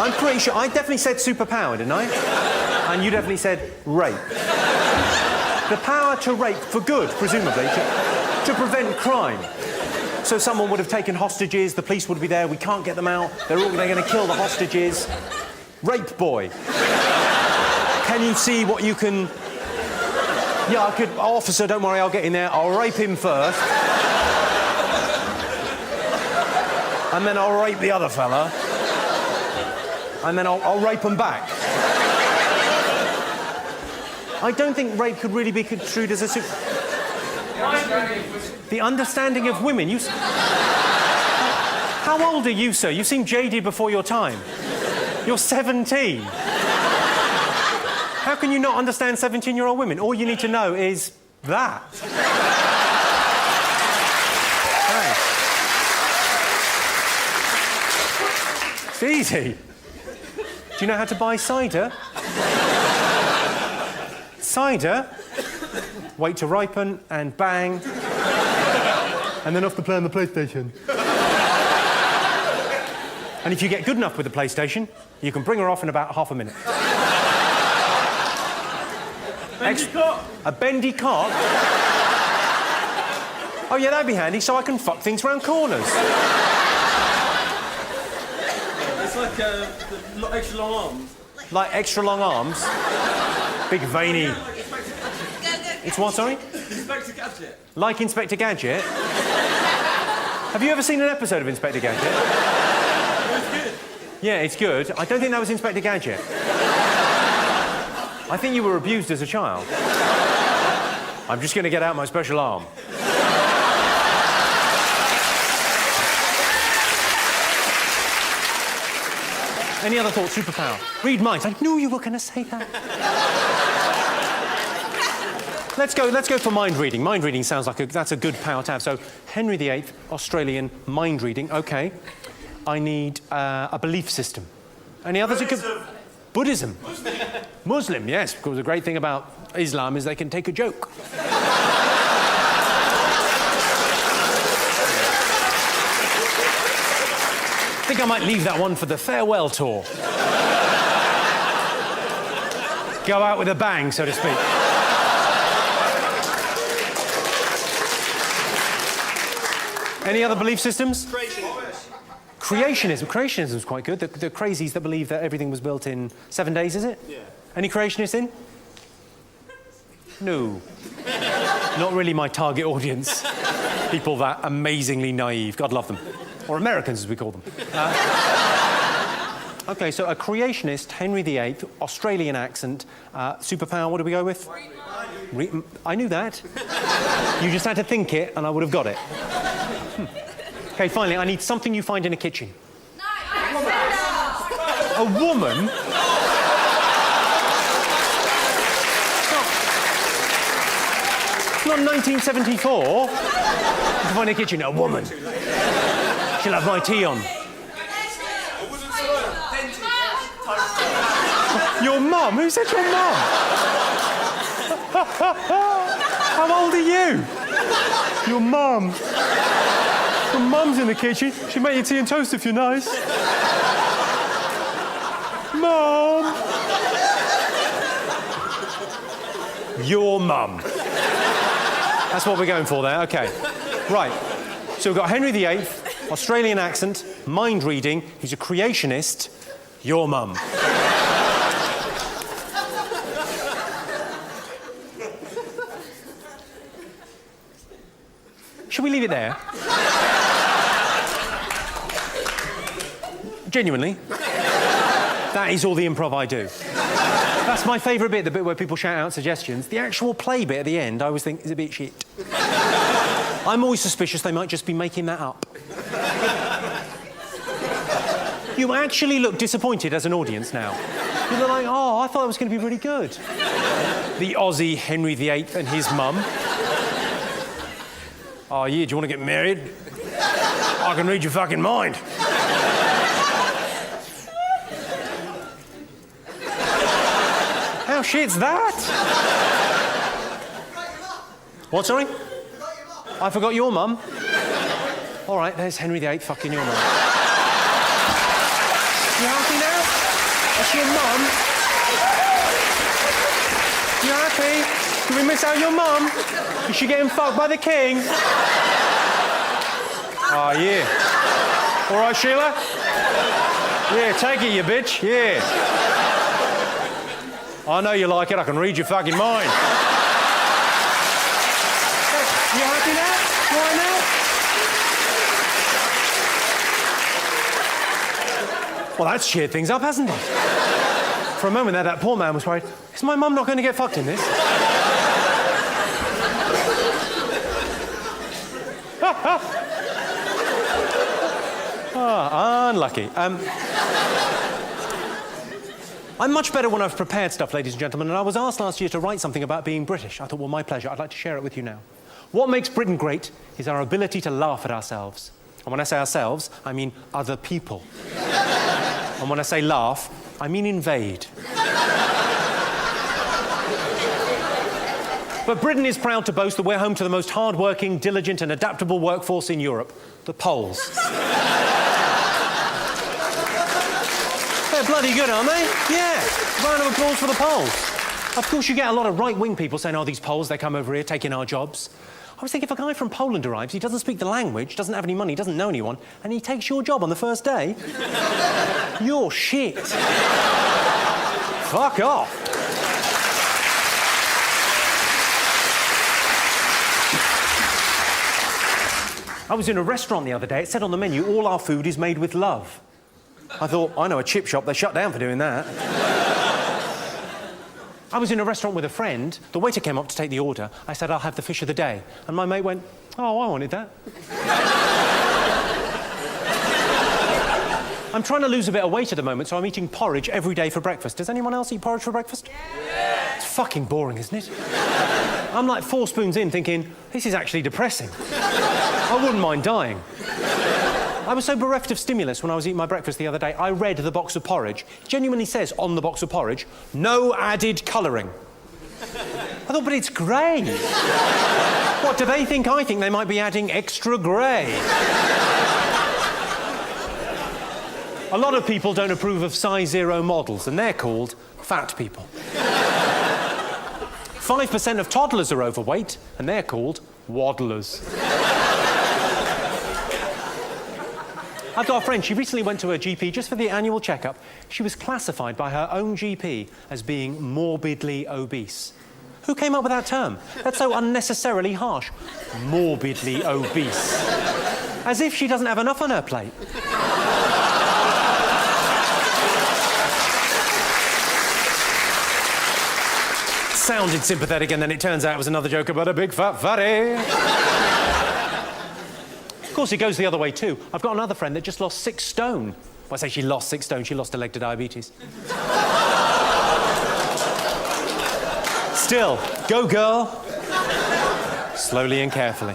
I'm pretty sure, I definitely said superpower, didn't I? And you definitely said rape. The power to rape for good, presumably, to prevent crime. So someone would have taken hostages, the police would be there, we can't get them out, they're going to kill the hostages. Rape boy. Can you see what you can... Yeah, I could... Officer, don't worry, I'll get in there. I'll rape him first. And then I'll rape the other fella. And then I'll rape them back. I don't think rape could really be construed as a... The understanding of women. You... How old are you, sir? You seem jaded before your time. You're 17. How can you not understand 17-year-old women? All you need to know is that. Hey. It's easy. Do you know how to buy cider? Cider, wait to ripen, and bang. And then off to play on the PlayStation. And if you get good enough with the PlayStation, you can bring her off in about half a minute. Bendy cock. A bendy cock? Oh, yeah, that'd be handy, so I can fuck things round corners. It's like the extra long arms. Like extra long arms? Big veiny... It's what, sorry? Inspector Gadget. Like Inspector Gadget? Have you ever seen an episode of Inspector Gadget? It's good. Yeah, it's good. I don't think that was Inspector Gadget. I think you were abused as a child. I'm just going to get out my special arm. Any other thoughts? Superpower. Read minds. I knew you were going to say that. Let's go for mind reading. Mind reading sounds like that's a good power to have. So, Henry VIII, Australian mind reading. Okay. I need a belief system. Any others? Buddhism. Muslim, yes. Because the great thing about Islam is they can take a joke. I think I might leave that one for the farewell tour. Go out with a bang, so to speak. Any other belief systems? Creationism. Creationism is quite good. The crazies that believe that everything was built in 7 days, is it? Yeah. Any creationists in? No. Not really my target audience. People that amazingly naive. God love them. Or Americans, as we call them. OK, so a creationist, Henry VIII, Australian accent, superpower, what do we go with? I knew that. You just had to think it, and I would have got it. OK, finally, I need something you find in a kitchen. No. A woman? It's not 1974. You can find in a kitchen, a woman. She'll have my tea on. Your mum? Who said your mum? How old are you? Your mum. Your mum's in the kitchen. She'll make you tea and toast if you're nice. Mum. Your mum. That's what we're going for there. OK. Right. So we've got Henry VIII, Australian accent, mind reading. He's a creationist. Your mum. Should we leave it there? Genuinely. That is all the improv I do. That's my favourite bit, the bit where people shout out suggestions. The actual play bit at the end, I always think, is a bit shit. I'm always suspicious they might just be making that up. You actually look disappointed as an audience now. You're like, oh, I thought it was going to be really good. The Aussie Henry VIII and his mum. Oh, yeah, do you want to get married? I can read your fucking mind. How shit's that? What, sorry? I forgot your mum. All right, there's Henry VIII fucking your mum. You happy now? That's your mum. You happy? Did we miss out your mum? Is she getting fucked by the king? Oh, yeah. All right, Sheila? Yeah, take it, you bitch. Yeah. I know you like it. I can read your fucking mind. You happy now? You all right now? Well, that's cheered things up, hasn't it? For a moment there, that poor man was worried, is my mum not going to get fucked in this? Unlucky. I'm much better when I've prepared stuff, ladies and gentlemen, and I was asked last year to write something about being British. I thought, well, my pleasure. I'd like to share it with you now. What makes Britain great is our ability to laugh at ourselves. And when I say ourselves, I mean other people. And when I say laugh, I mean invade. But Britain is proud to boast that we're home to the most hard-working, diligent and adaptable workforce in Europe, the Poles. They're bloody good, aren't they? Yeah. Round of applause for the Poles. Of course, you get a lot of right-wing people saying, oh, these Poles, they come over here taking our jobs. I was thinking, if a guy from Poland arrives, he doesn't speak the language, doesn't have any money, doesn't know anyone, and he takes your job on the first day, you're shit. Fuck off. I was in a restaurant the other day. It said on the menu, all our food is made with love. I thought, I know a chip shop, they shut down for doing that. I was in a restaurant with a friend. The waiter came up to take the order. I said, I'll have the fish of the day. And my mate went, oh, I wanted that. I'm trying to lose a bit of weight at the moment, so I'm eating porridge every day for breakfast. Does anyone else eat porridge for breakfast? Yeah. It's fucking boring, isn't it? I'm like 4 spoons in thinking, this is actually depressing. I wouldn't mind dying. I was so bereft of stimulus when I was eating my breakfast the other day, I read the box of porridge. It genuinely says on the box of porridge, no added colouring. I thought, but it's grey. What, do they think I think they might be adding extra grey? A lot of people don't approve of size 0 models, and they're called fat people. 5% of toddlers are overweight, and they're called waddlers. I've got a friend, she recently went to her GP just for the annual checkup. She was classified by her own GP as being morbidly obese. Who came up with that term? That's so unnecessarily harsh. Morbidly obese. As if she doesn't have enough on her plate. Sounded sympathetic, and then it turns out it was another joke about a big fat fatty. Of course, it goes the other way too. I've got another friend that just lost 6 stone. Well, I say she lost 6 stone, she lost a leg to diabetes. Still, go girl. Slowly and carefully.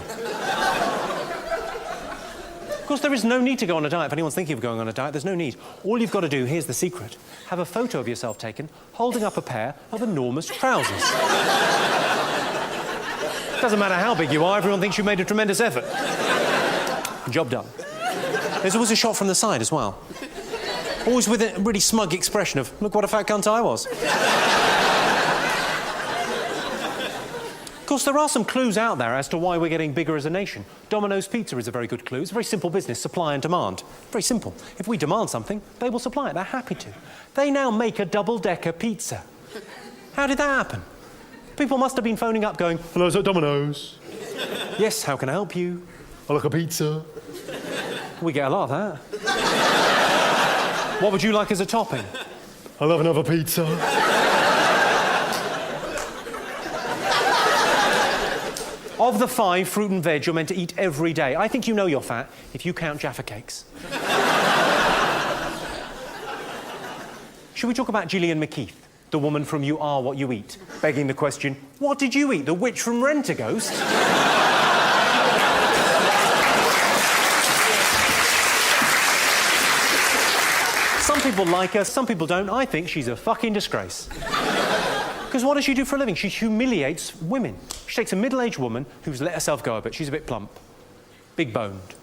Of course, there is no need to go on a diet. If anyone's thinking of going on a diet, there's no need. All you've got to do, here's the secret, have a photo of yourself taken holding up a pair of enormous trousers. Doesn't matter how big you are, everyone thinks you made a tremendous effort. Job done. There's always a shot from the side as well. Always with a really smug expression of, look what a fat cunt I was. Of course, there are some clues out there as to why we're getting bigger as a nation. Domino's Pizza is a very good clue. It's a very simple business, supply and demand. Very simple. If we demand something, they will supply it. They're happy to. They now make a double-decker pizza. How did that happen? People must have been phoning up going, hello, is that Domino's? Yes, how can I help you? I like a pizza. We get a lot of that. What would you like as a topping? I'll have another pizza. Of the 5 fruit and veg you're meant to eat every day, I think you know you're fat if you count Jaffa cakes. Should we talk about Gillian McKeith, the woman from You Are What You Eat, begging the question, what did you eat, the witch from Rent-A-Ghost? Some people like her, some people don't. I think she's a fucking disgrace. Because what does she do for a living? She humiliates women. She takes a middle-aged woman who's let herself go a bit. She's a bit plump, big-boned.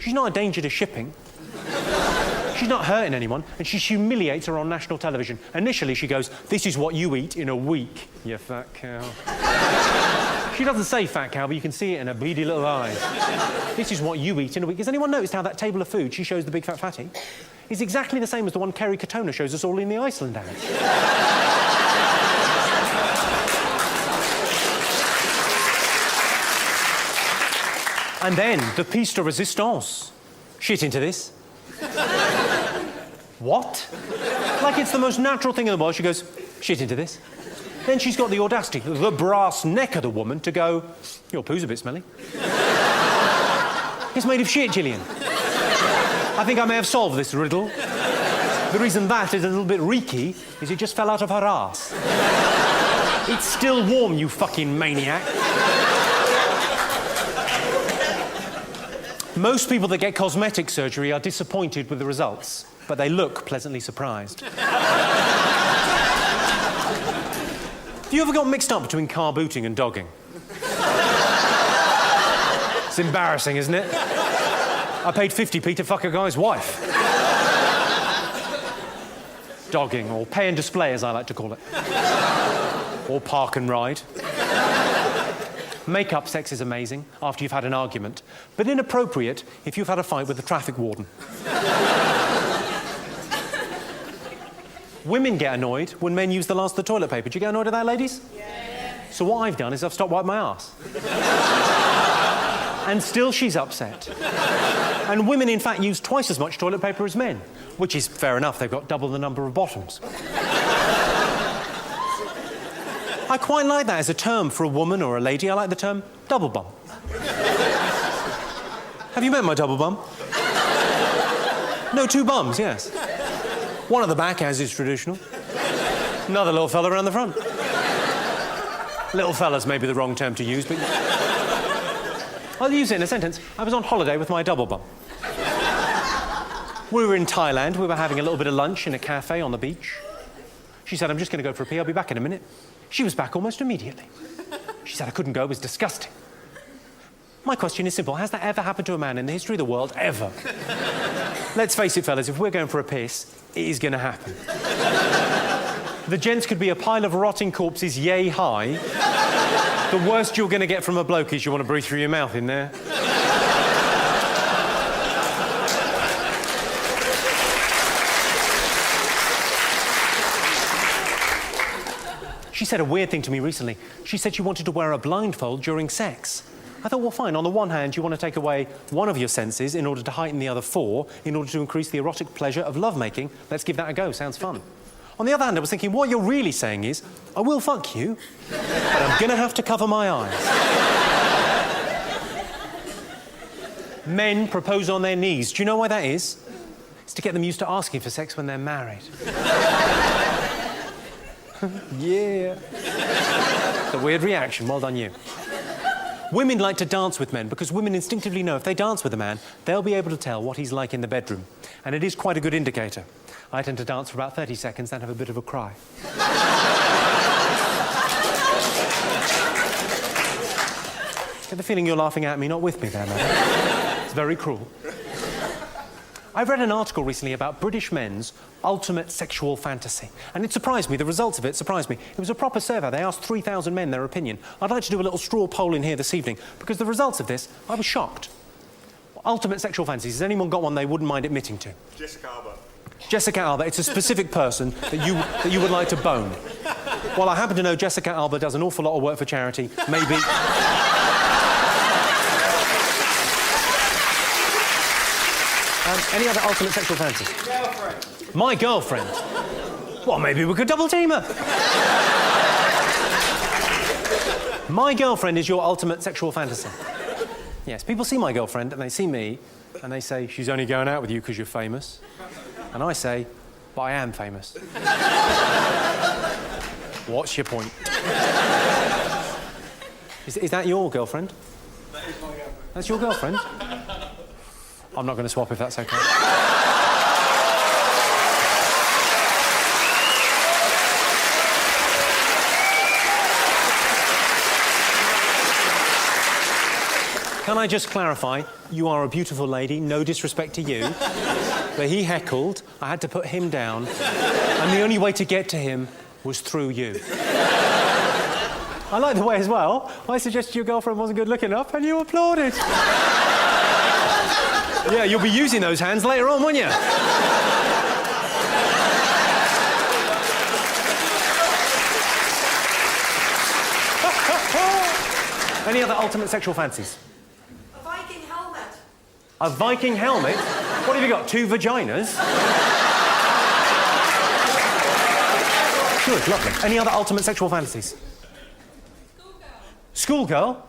She's not a danger to shipping. She's not hurting anyone, and she humiliates her on national television. Initially, she goes, this is what you eat in a week, you fat cow. She doesn't say fat cow, but you can see it in her beady little eyes. This is what you eat in a week. Has anyone noticed how that table of food she shows the big fat fatty is exactly the same as the one Kerry Katona shows us all in the Iceland ads? And then, the piece de resistance. Shit into this. What? Like it's the most natural thing in the world. She goes, shit into this. Then she's got the audacity, the brass neck of the woman, to go, your poo's a bit smelly. It's made of shit, Gillian. I think I may have solved this riddle. The reason that is a little bit reeky is it just fell out of her ass. It's still warm, you fucking maniac. Most people that get cosmetic surgery are disappointed with the results, but they look pleasantly surprised. Have you ever got mixed up between car booting and dogging? It's embarrassing, isn't it? I paid 50p to fuck a guy's wife. Dogging, or pay and display, as I like to call it. Or park and ride. Make-up sex is amazing after you've had an argument, but inappropriate if you've had a fight with the traffic warden. Women get annoyed when men use the last of the toilet paper. Do you get annoyed at that, ladies? Yeah. So what I've done is I've stopped wiping my arse. And still she's upset. And women, in fact, use twice as much toilet paper as men, which is fair enough. They've got double the number of bottoms. I quite like that as a term for a woman or a lady. I like the term double bum. Have you met my double bum? No, 2 bums, yes. One at the back, as is traditional. Another little fella around the front. Little fella's maybe the wrong term to use, but... I'll use it in a sentence. I was on holiday with my double bum. We were in Thailand. We were having a little bit of lunch in a cafe on the beach. She said, I'm just going to go for a pee. I'll be back in a minute. She was back almost immediately. She said I couldn't go. It was disgusting. My question is simple. Has that ever happened to a man in the history of the world? Ever? Let's face it, fellas. If we're going for a piss, it is going to happen. The gents could be a pile of rotting corpses yay high. The worst you're going to get from a bloke is you want to breathe through your mouth in there. She said a weird thing to me recently. She said she wanted to wear a blindfold during sex. I thought, well, fine. On the one hand, you want to take away one of your senses in order to heighten the other 4, in order to increase the erotic pleasure of lovemaking. Let's give that a go. Sounds fun. On the other hand, I was thinking, what you're really saying is, I will fuck you, but I'm going to have to cover my eyes. Men propose on their knees. Do you know why that is? It's to get them used to asking for sex when they're married. Yeah. It's a weird reaction. Well done, you. Women like to dance with men because women instinctively know if they dance with a man, they'll be able to tell what he's like in the bedroom. And it is quite a good indicator. I tend to dance for about 30 seconds, then have a bit of a cry. Get the feeling you're laughing at me, not with me there, man. It's very cruel. I've read an article recently about British men's ultimate sexual fantasy. And it surprised me. The results of it surprised me. It was a proper survey. They asked 3,000 men their opinion. I'd like to do a little straw poll in here this evening, because the results of this, I was shocked. Ultimate sexual fantasies. Has anyone got one they wouldn't mind admitting to? Jessica Alba. Jessica Alba. It's a specific person that you would like to bone. Well, I happen to know Jessica Alba does an awful lot of work for charity. Maybe... Any other ultimate sexual fantasies? Girlfriend. My girlfriend. Well, maybe we could double team her. My girlfriend is your ultimate sexual fantasy. Yes, people see my girlfriend and they see me and they say, she's only going out with you because you're famous. And I say, but I am famous. What's your point? Is that your girlfriend? That is my girlfriend. That's your girlfriend? I'm not going to swap if that's okay. Can I just clarify? You are a beautiful lady, no disrespect to you. But he heckled, I had to put him down, and the only way to get to him was through you. I like the way as well, I suggested your girlfriend wasn't good looking enough, and you applauded. Yeah, you'll be using those hands later on, won't you? Any other ultimate sexual fancies? A Viking helmet? What have you got, 2 vaginas? Good, lovely. Any other ultimate sexual fantasies? Schoolgirl?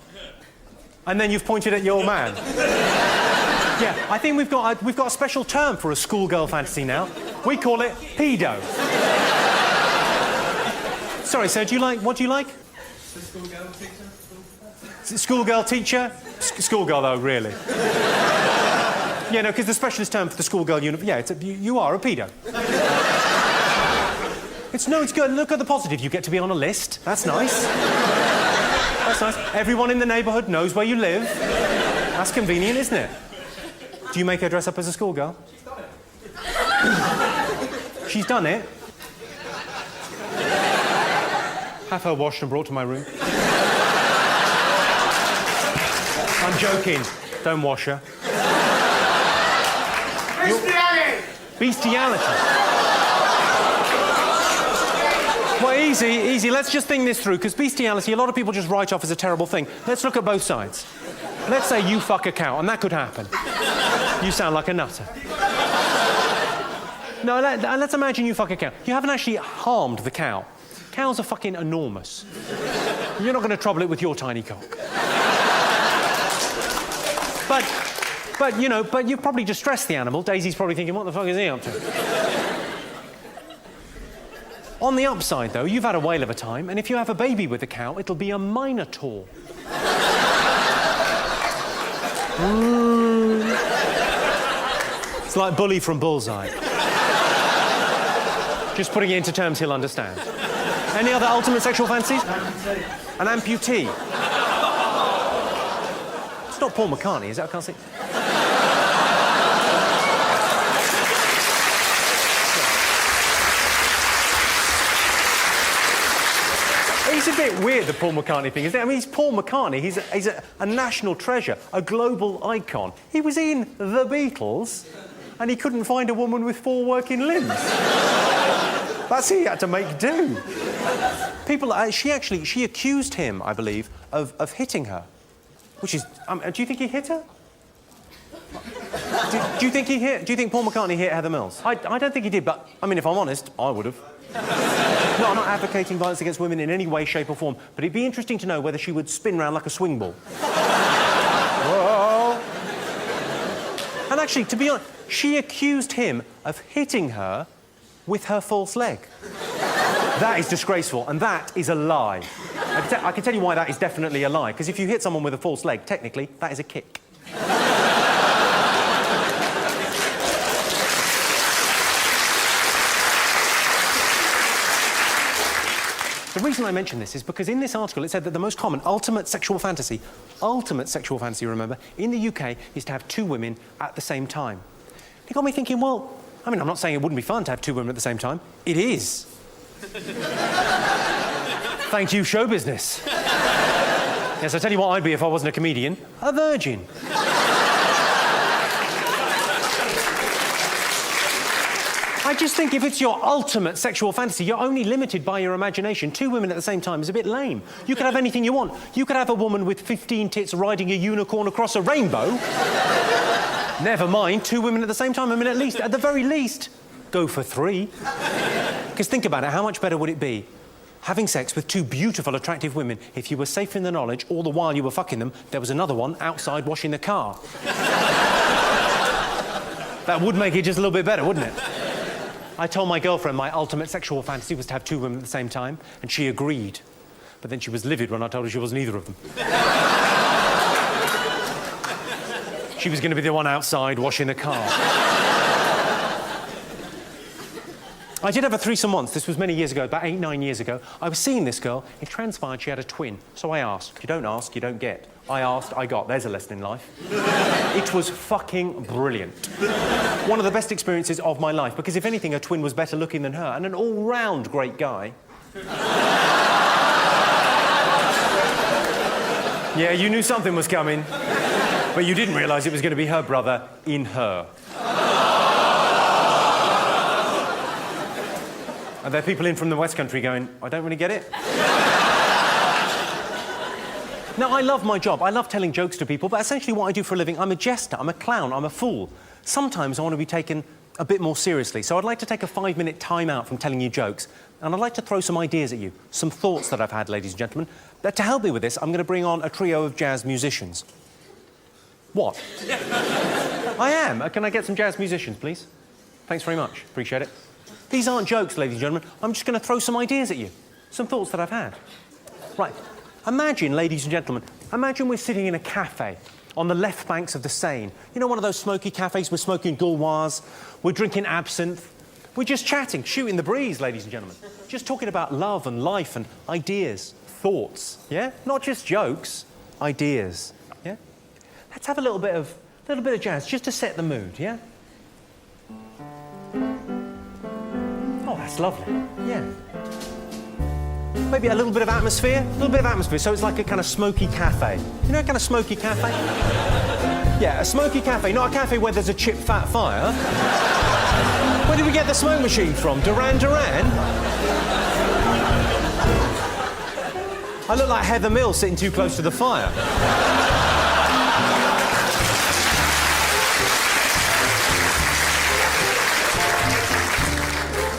And then you've pointed at your man. Yeah, I think we've got a special term for a schoolgirl fantasy now. We call it pedo. Sorry, sir, what do you like? Schoolgirl teacher. Schoolgirl teacher? Schoolgirl, though, really. Yeah, no, because the specialist term for the schoolgirl you are a pedo. It's good. Look at the positive. You get to be on a list. That's nice. That's nice. Everyone in the neighbourhood knows where you live. That's convenient, isn't it? Do you make her dress up as a schoolgirl? She's done it. Have her washed and brought to my room. I'm joking. Don't wash her. Bestiality! Bestiality. Well, easy. Let's just think this through, because bestiality, a lot of people just write off as a terrible thing. Let's look at both sides. Let's say you fuck a cow, and that could happen. You sound like a nutter. No, let's imagine you fuck a cow. You haven't actually harmed the cow. Cows are fucking enormous. You're not going to trouble it with your tiny cock. But you've probably distressed the animal. Daisy's probably thinking, what the fuck is he up to? On the upside, though, you've had a whale of a time, and if you have a baby with a cow, it'll be a minotaur. It's like Bully from Bullseye. Just putting it into terms he'll understand. Any other ultimate sexual fantasies? An amputee. It's not Paul McCartney, is it? I can't see. It's a bit weird, the Paul McCartney thing, isn't it? I mean, he's Paul McCartney. He's a national treasure, a global icon. He was in The Beatles, and he couldn't find a woman with 4 working limbs. That's who he had to make do. People, she accused him, I believe, of hitting her. Which is, do you think he hit her? Do you think Paul McCartney hit Heather Mills? I don't think he did, but, I mean, if I'm honest, I would have. No, I'm not advocating violence against women in any way, shape or form, but it'd be interesting to know whether she would spin round like a swing ball. Whoa. And actually, to be honest, she accused him of hitting her with her false leg. That is disgraceful, and that is a lie. I can tell you why that is definitely a lie, because if you hit someone with a false leg, technically, that is a kick. The reason I mention this is because in this article it said that the most common ultimate sexual fantasy, remember, in the UK is to have 2 women at the same time. It got me thinking, well, I mean, I'm not saying it wouldn't be fun to have 2 women at the same time. It is. Thank you, show business. Yes, I tell you what I'd be if I wasn't a comedian. A virgin. I just think if it's your ultimate sexual fantasy, you're only limited by your imagination. 2 women at the same time is a bit lame. You could have anything you want. You could have a woman with 15 tits riding a unicorn across a rainbow. Never mind 2 women at the same time. I mean, at the very least, go for 3. Because think about it, how much better would it be having sex with two beautiful, attractive women if you were safe in the knowledge all the while you were fucking them, there was another one outside washing the car? That would make it just a little bit better, wouldn't it? I told my girlfriend my ultimate sexual fantasy was to have two women at the same time, and she agreed. But then she was livid when I told her she wasn't either of them. She was going to be the one outside washing the car. I did have a threesome once. This was many years ago, about 8, 9 years ago. I was seeing this girl. It transpired she had a twin. So I asked. You don't ask, you don't get. I asked, I got. There's a lesson in life. It was fucking brilliant. One of the best experiences of my life, because if anything, her twin was better looking than her, and an all-round great guy. Yeah, you knew something was coming, but you didn't realise it was going to be her brother in her. Are there people in from the West Country going, I don't really get it? Now, I love my job. I love telling jokes to people, but essentially what I do for a living, I'm a jester, I'm a clown, I'm a fool. Sometimes I want to be taken a bit more seriously, so I'd like to take a 5-minute time out from telling you jokes, and I'd like to throw some ideas at you, some thoughts that I've had, ladies and gentlemen. But to help me with this, I'm going to bring on a trio of jazz musicians. What? I am. Can I get some jazz musicians, please? Thanks very much. Appreciate it. These aren't jokes, ladies and gentlemen. I'm just going to throw some ideas at you, some thoughts that I've had. Right. Imagine, ladies and gentlemen, imagine we're sitting in a cafe on the left banks of the Seine. You know, one of those smoky cafes, we're smoking gauloise, we're drinking absinthe, we're just chatting, shooting the breeze, ladies and gentlemen. Just talking about love and life and ideas, thoughts, yeah? Not just jokes, ideas, yeah? Let's have a little bit of jazz, just to set the mood, yeah? Oh, that's lovely, yeah. Maybe a little bit of atmosphere, so it's like a kind of smoky cafe. You know, a kind of smoky cafe? Yeah, a smoky cafe, not a cafe where there's a chip fat fire. Where did we get the smoke machine from? Duran Duran? I look like Heather Mills sitting too close to the fire.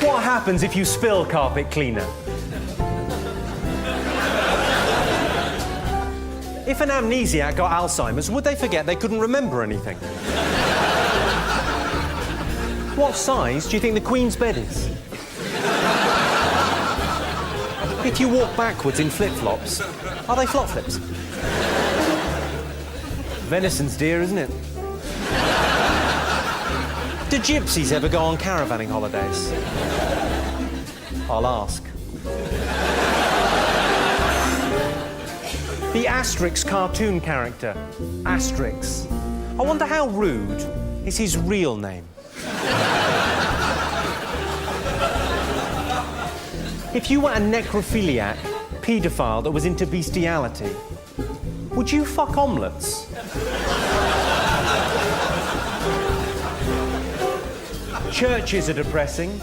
What happens if you spill carpet cleaner? If an amnesiac got Alzheimer's, would they forget they couldn't remember anything? What size do you think the Queen's bed is? If you walk backwards in flip-flops, are they flop flips? Venison's dear, isn't it? Do gypsies ever go on caravanning holidays? I'll ask. The Asterix cartoon character, Asterix. I wonder how rude is his real name. If you were a necrophiliac paedophile that was into bestiality, would you fuck omelettes? Churches are depressing.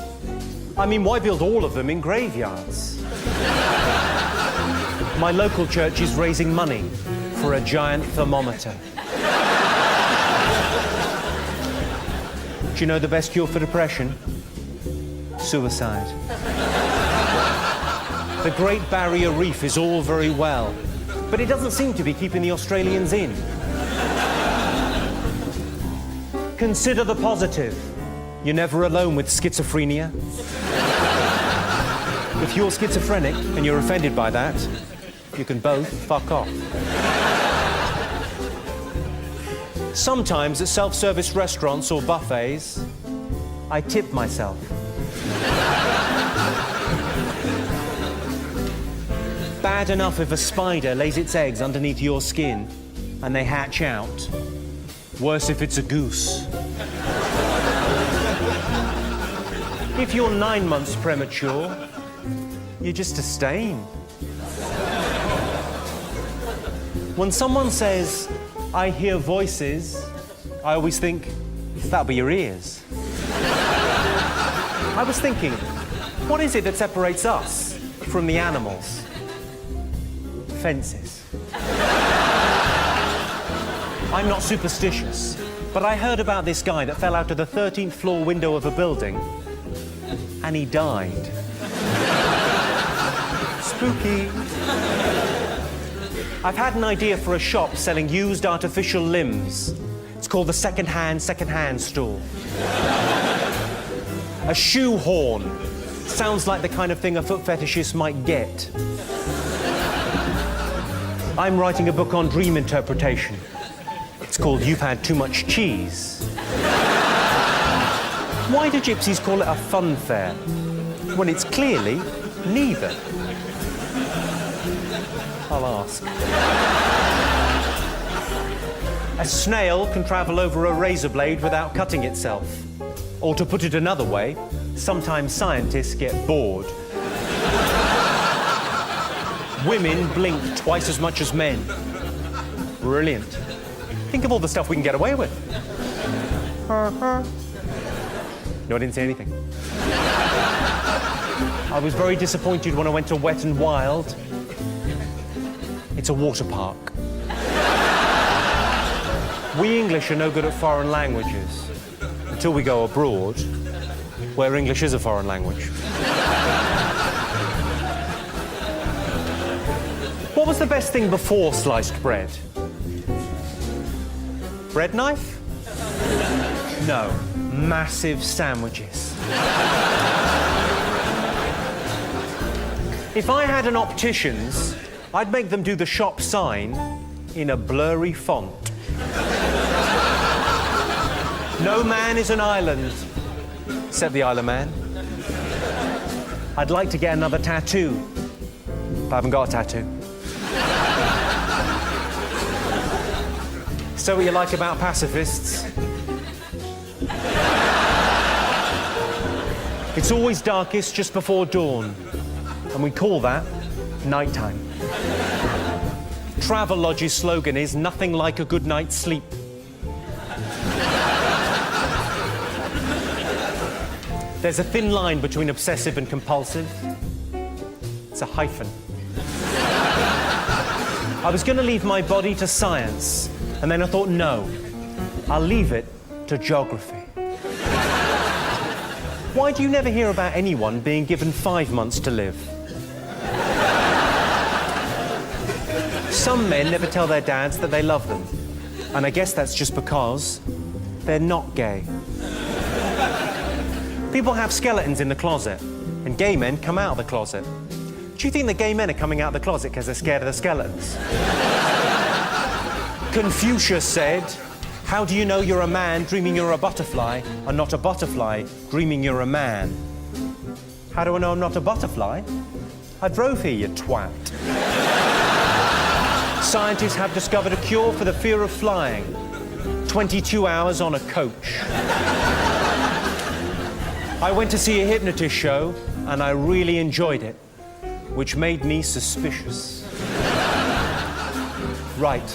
I mean, why build all of them in graveyards? My local church is raising money for a giant thermometer. Do you know the best cure for depression? Suicide. The Great Barrier Reef is all very well, but it doesn't seem to be keeping the Australians in. Consider the positive. You're never alone with schizophrenia. If you're schizophrenic and you're offended by that, you can both fuck off. Sometimes at self-service restaurants or buffets, I tip myself. Bad enough if a spider lays its eggs underneath your skin and they hatch out. Worse if it's a goose. If you're 9 months premature, you're just a stain. When someone says, I hear voices, I always think, that'll be your ears. I was thinking, what is it that separates us from the animals? Fences. I'm not superstitious, but I heard about this guy that fell out of the 13th floor window of a building and he died. Spooky. I've had an idea for a shop selling used artificial limbs. It's called the second-hand store. A shoehorn. Sounds like the kind of thing a foot fetishist might get. I'm writing a book on dream interpretation. It's called You've Had Too Much Cheese. Why do gypsies call it a fun fair when it's clearly neither? I'll ask. A snail can travel over a razor blade without cutting itself. Or to put it another way, sometimes scientists get bored. Women blink twice as much as men. Brilliant. Think of all the stuff we can get away with. No, I didn't say anything. I was very disappointed when I went to Wet and Wild. It's a water park. We English are no good at foreign languages until we go abroad, where English is a foreign language. What was the best thing before sliced bread? Bread knife? No, massive sandwiches. If I had an optician's, I'd make them do the shop sign in a blurry font. No man is an island, except the Isle of Man. I'd like to get another tattoo, but I haven't got a tattoo. So what you like about pacifists? It's always darkest just before dawn, and we call that nighttime. Travelodge's slogan is nothing like a good night's sleep. There's a thin line between obsessive and compulsive. It's a hyphen. I was going to leave my body to science, and then I thought, no, I'll leave it to geography. Why do you never hear about anyone being given 5 months to live? Some men never tell their dads that they love them, and I guess that's just because they're not gay. People have skeletons in the closet, and gay men come out of the closet. Do you think that gay men are coming out of the closet because they're scared of the skeletons? Confucius said, how do you know you're a man dreaming you're a butterfly and not a butterfly dreaming you're a man? How do I know I'm not a butterfly? I drove here, you twat. Scientists have discovered a cure for the fear of flying. 22 hours on a coach. I went to see a hypnotist show and I really enjoyed it, which made me suspicious. Right,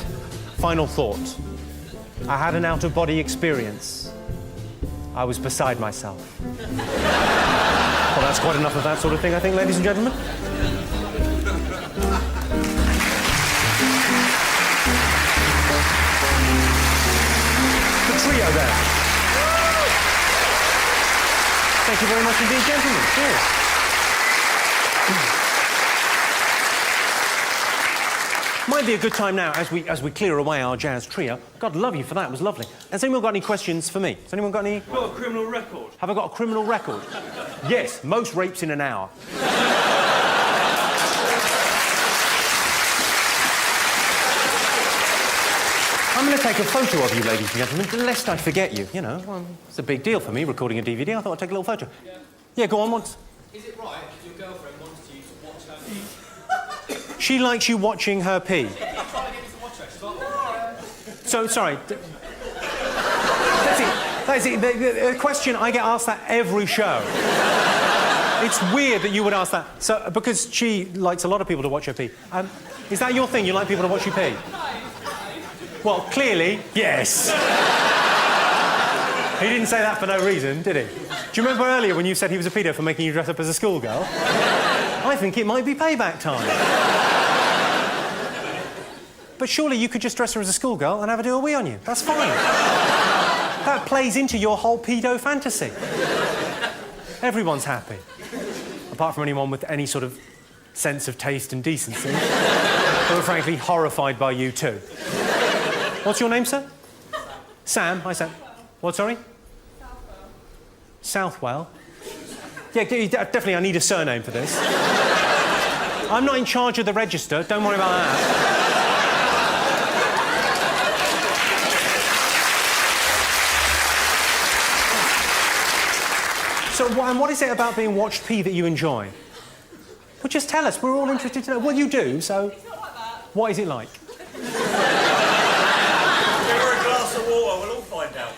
final thought. I had an out-of-body experience. I was beside myself. Well, that's quite enough of that sort of thing, I think, ladies and gentlemen. The trio there. Thank you very much indeed, gentlemen. Cheers. Might be a good time now, as we clear away our jazz trio. God love you for that, it was lovely. Has anyone got any questions for me? Has anyone got any? I've got a criminal record. Have I got a criminal record? Yes, most rapes in an hour. I'm going to take a photo of you, ladies and gentlemen, lest I forget you. You know, well, it's a big deal for me, recording a DVD. I thought I'd take a little photo. Yeah, go on, once. Is it right if your girlfriend wants you to watch her pee? She likes you watching her pee. I'm trying to get you to watch her. She's like, oh, So, sorry. That's it. The question, I get asked that every show. It's weird that you would ask that. So, because she likes a lot of people to watch her pee. Is that your thing? You like people to watch you pee? Well, clearly, yes. He didn't say that for no reason, did he? Do you remember earlier when you said he was a pedo for making you dress up as a schoolgirl? I think it might be payback time. But surely you could just dress her as a schoolgirl and have her do a wee on you. That's fine. That plays into your whole pedo fantasy. Everyone's happy. Apart from anyone with any sort of sense of taste and decency, who are frankly horrified by you too. What's your name, sir? Sam. Hi, Sam. What, sorry? Southwell. Yeah, definitely I need a surname for this. I'm not in charge of the register, don't worry about that. So, and what is it about being watched P that you enjoy? Well, just tell us, we're all interested to know. Well, you do, so... It's not like that. What is it like? Give her a glass of water, we'll all find out.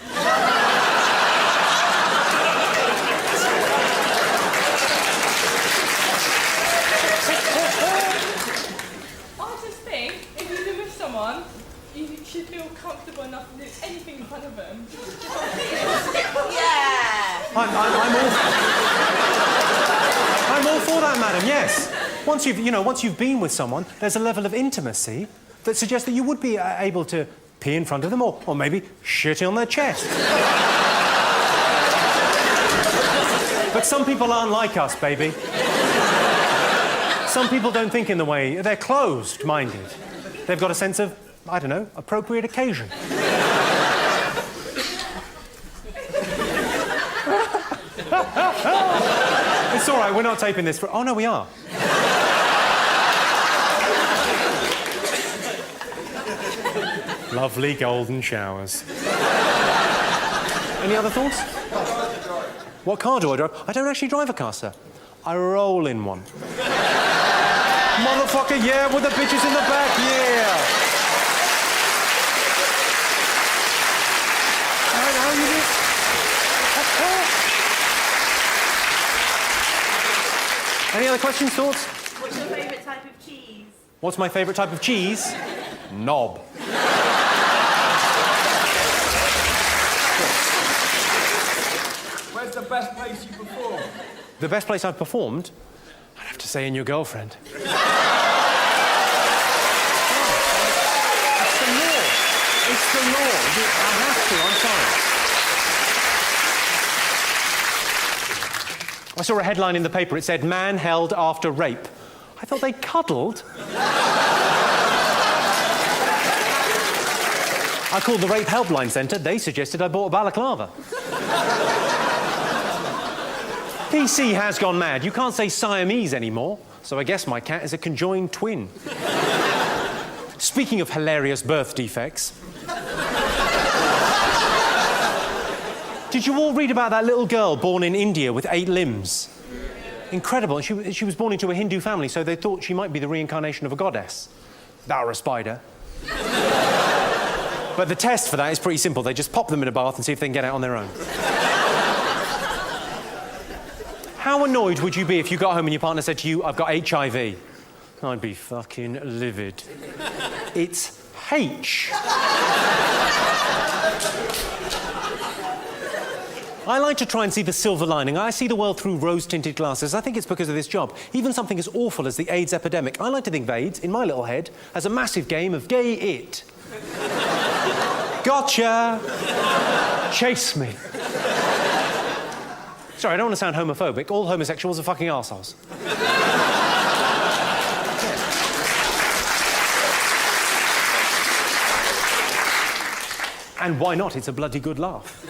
I just think if you've been with someone, you should feel comfortable enough to do anything in front of them. I'm all for that, madam, yes. Once you've been with someone, there's a level of intimacy that suggests that you would be able to pee in front of them or maybe shit on their chest. But some people aren't like us, baby. Some people don't think in the way... They're closed-minded. They've got a sense of, I don't know, appropriate occasion. It's all right, we're not taping this for... Oh, no, we are. Lovely golden showers. Any other thoughts? What car do I drive? I don't actually drive a car, sir. I roll in one. Motherfucker, yeah, with the bitches in the back, yeah. How you do? Any other questions, thoughts? What's your favourite type of cheese? What's my favourite type of cheese? Knob. Where's the best place you perform? The best place I've performed? I'd have to say in your girlfriend. It's the law. It's the law. I have to, I'm sorry. I saw a headline in the paper. It said, "Man held after rape." I thought they cuddled. I called the Rape Helpline Centre. They suggested I bought a balaclava. PC has gone mad. You can't say Siamese anymore, so I guess my cat is a conjoined twin. Speaking of hilarious birth defects... Did you all read about that little girl born in India with 8 limbs? Incredible. And she was born into a Hindu family, so they thought she might be the reincarnation of a goddess. That or a spider. But the test for that is pretty simple. They just pop them in a bath and see if they can get out on their own. How annoyed would you be if you got home and your partner said to you, "I've got HIV"? I'd be fucking livid. It's H. I like to try and see the silver lining. I see the world through rose-tinted glasses. I think it's because of this job. Even something as awful as the AIDS epidemic, I like to think of AIDS, in my little head, as a massive game of gay it. Gotcha! Chase me. Sorry, I don't want to sound homophobic. All homosexuals are fucking arseholes. And why not? It's a bloody good laugh.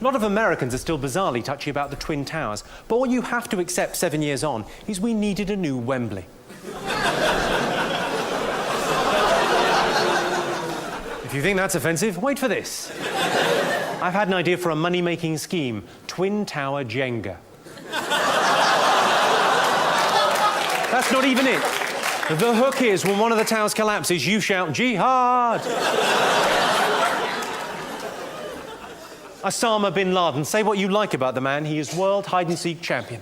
A lot of Americans are still bizarrely touchy about the Twin Towers, but what you have to accept 7 years on is we needed a new Wembley. If you think that's offensive, wait for this. I've had an idea for a money-making scheme. Twin Tower Jenga. That's not even it. The hook is, when one of the towers collapses, you shout, "Jihad!" Osama bin Laden. Say what you like about the man, he is world hide-and-seek champion.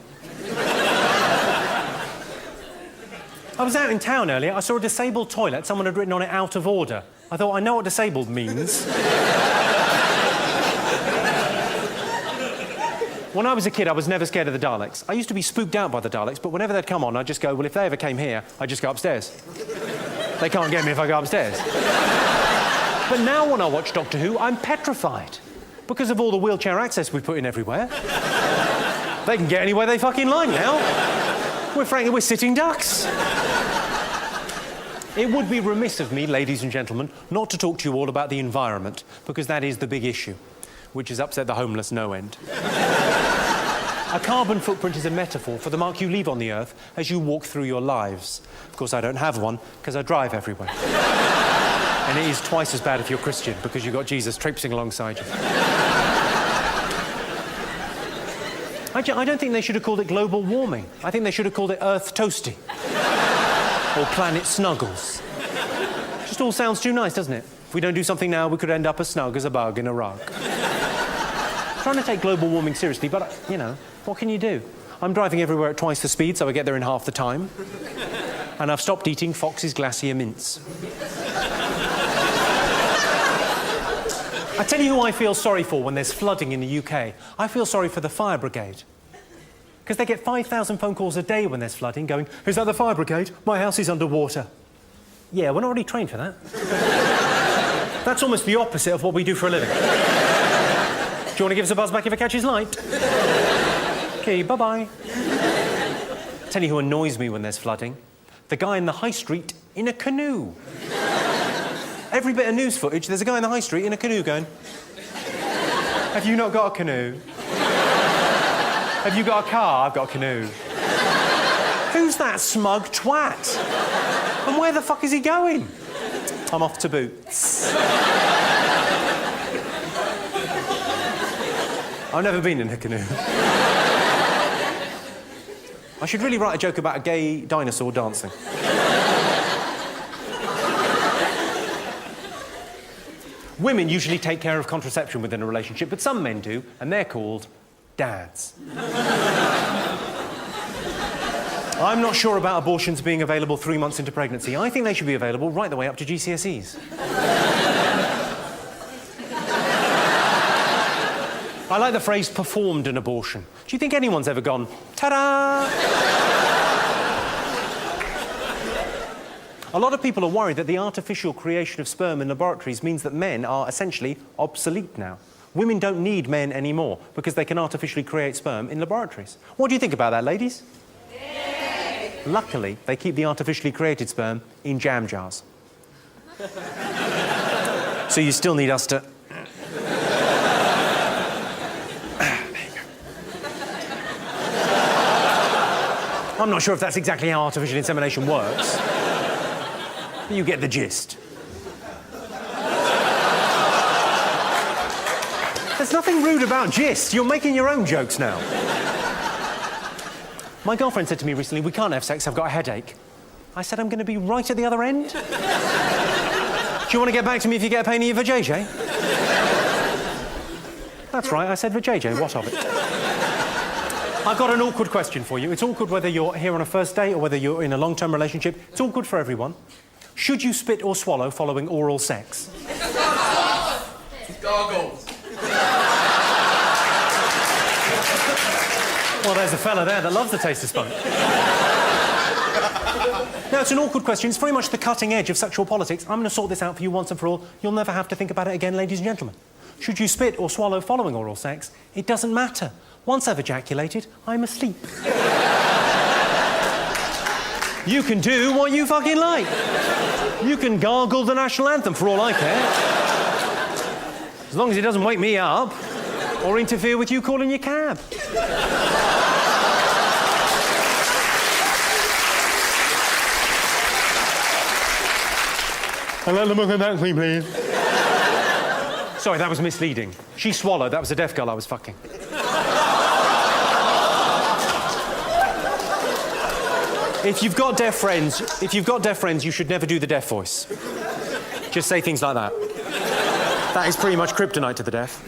I was out in town earlier, I saw a disabled toilet. Someone had written on it, "out of order." I thought, I know what disabled means. When I was a kid, I was never scared of the Daleks. I used to be spooked out by the Daleks, but whenever they'd come on, I'd just go, well, if they ever came here, I'd just go upstairs. They can't get me if I go upstairs. But now when I watch Doctor Who, I'm petrified. Because of all the wheelchair access we put in everywhere. They can get anywhere they fucking like now. We're sitting ducks. It would be remiss of me, ladies and gentlemen, not to talk to you all about the environment, because that is the big issue, which has upset the homeless no end. A carbon footprint is a metaphor for the mark you leave on the earth as you walk through your lives. Of course, I don't have one, because I drive everywhere. And it is twice as bad if you're Christian, because you've got Jesus traipsing alongside you. I don't think they should have called it global warming. I think they should have called it Earth Toasty. Or Planet Snuggles. Just all sounds too nice, doesn't it? If we don't do something now, we could end up as snug as a bug in a rug. Trying to take global warming seriously, but, you know, what can you do? I'm driving everywhere at twice the speed, so I get there in half the time. And I've stopped eating Fox's Glacier mints. I tell you who I feel sorry for when there's flooding in the UK. I feel sorry for the fire brigade. Because they get 5,000 phone calls a day when there's flooding going, "Is that the fire brigade? My house is underwater." Yeah, we're not really trained for that. That's almost the opposite of what we do for a living. Do you want to give us a buzz back if it catches light? OK, bye-bye. Tell you who annoys me when there's flooding. The guy in the high street in a canoe. Every bit of news footage, there's a guy in the high street in a canoe going, "Have you not got a canoe? Have you got a car? I've got a canoe." Who's that smug twat? And where the fuck is he going? I'm off to Boots. I've never been in a canoe. I should really write a joke about a gay dinosaur dancing. Women usually take care of contraception within a relationship, but some men do, and they're called dads. I'm not sure about abortions being available 3 months into pregnancy. I think they should be available right the way up to GCSEs. I like the phrase performed an abortion. Do you think anyone's ever gone, ta-da? A lot of people are worried that the artificial creation of sperm in laboratories means that men are essentially obsolete now. Women don't need men anymore because they can artificially create sperm in laboratories. What do you think about that, ladies? Yay! Luckily, they keep the artificially created sperm in jam jars. So you still need us to... I'm not sure if that's exactly how artificial insemination works. But you get the gist. There's nothing rude about gist. You're making your own jokes now. My girlfriend said to me recently, "We can't have sex, I've got a headache." I said, "I'm going to be right at the other end." Do you want to get back to me if you get a pain in your vajayjay? That's right, I said vajayjay. What of it? I've got an awkward question for you. It's awkward whether you're here on a first date or whether you're in a long-term relationship. It's awkward for everyone. Should you spit or swallow following oral sex? Gargles. Well, there's a fella there that loves the taste of spunk. Now, it's an awkward question. It's very much the cutting edge of sexual politics. I'm going to sort this out for you once and for all. You'll never have to think about it again, ladies and gentlemen. Should you spit or swallow following oral sex? It doesn't matter. Once I've ejaculated, I'm asleep. You can do what you fucking like. You can gargle the national anthem for all I care. As long as it doesn't wake me up or interfere with you calling your cab. I'd like to look at that, please. Sorry, that was misleading. She swallowed. That was a deaf girl I was fucking. If you've got deaf friends, you should never do the deaf voice. Just say things like that. That is pretty much kryptonite to the deaf.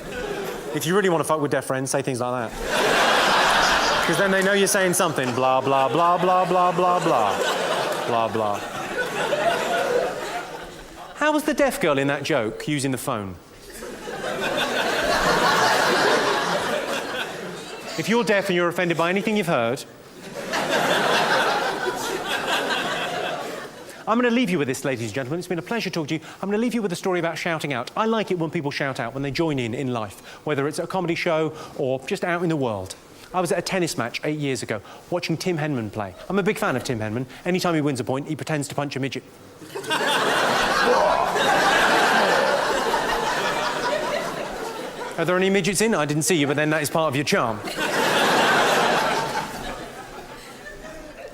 If you really want to fuck with deaf friends, say things like that. Because then they know you're saying something. Blah, blah, blah, blah, blah, blah, blah. Blah, blah. How was the deaf girl in that joke using the phone? If you're deaf and you're offended by anything you've heard, I'm going to leave you with this, ladies and gentlemen. It's been a pleasure talking to you. I'm going to leave you with a story about shouting out. I like it when people shout out, when they join in life, whether it's a comedy show or just out in the world. I was at a tennis match 8 years ago, watching Tim Henman play. I'm a big fan of Tim Henman. Anytime he wins a point, he pretends to punch a midget. Are there any midgets in? I didn't see you, but then that is part of your charm.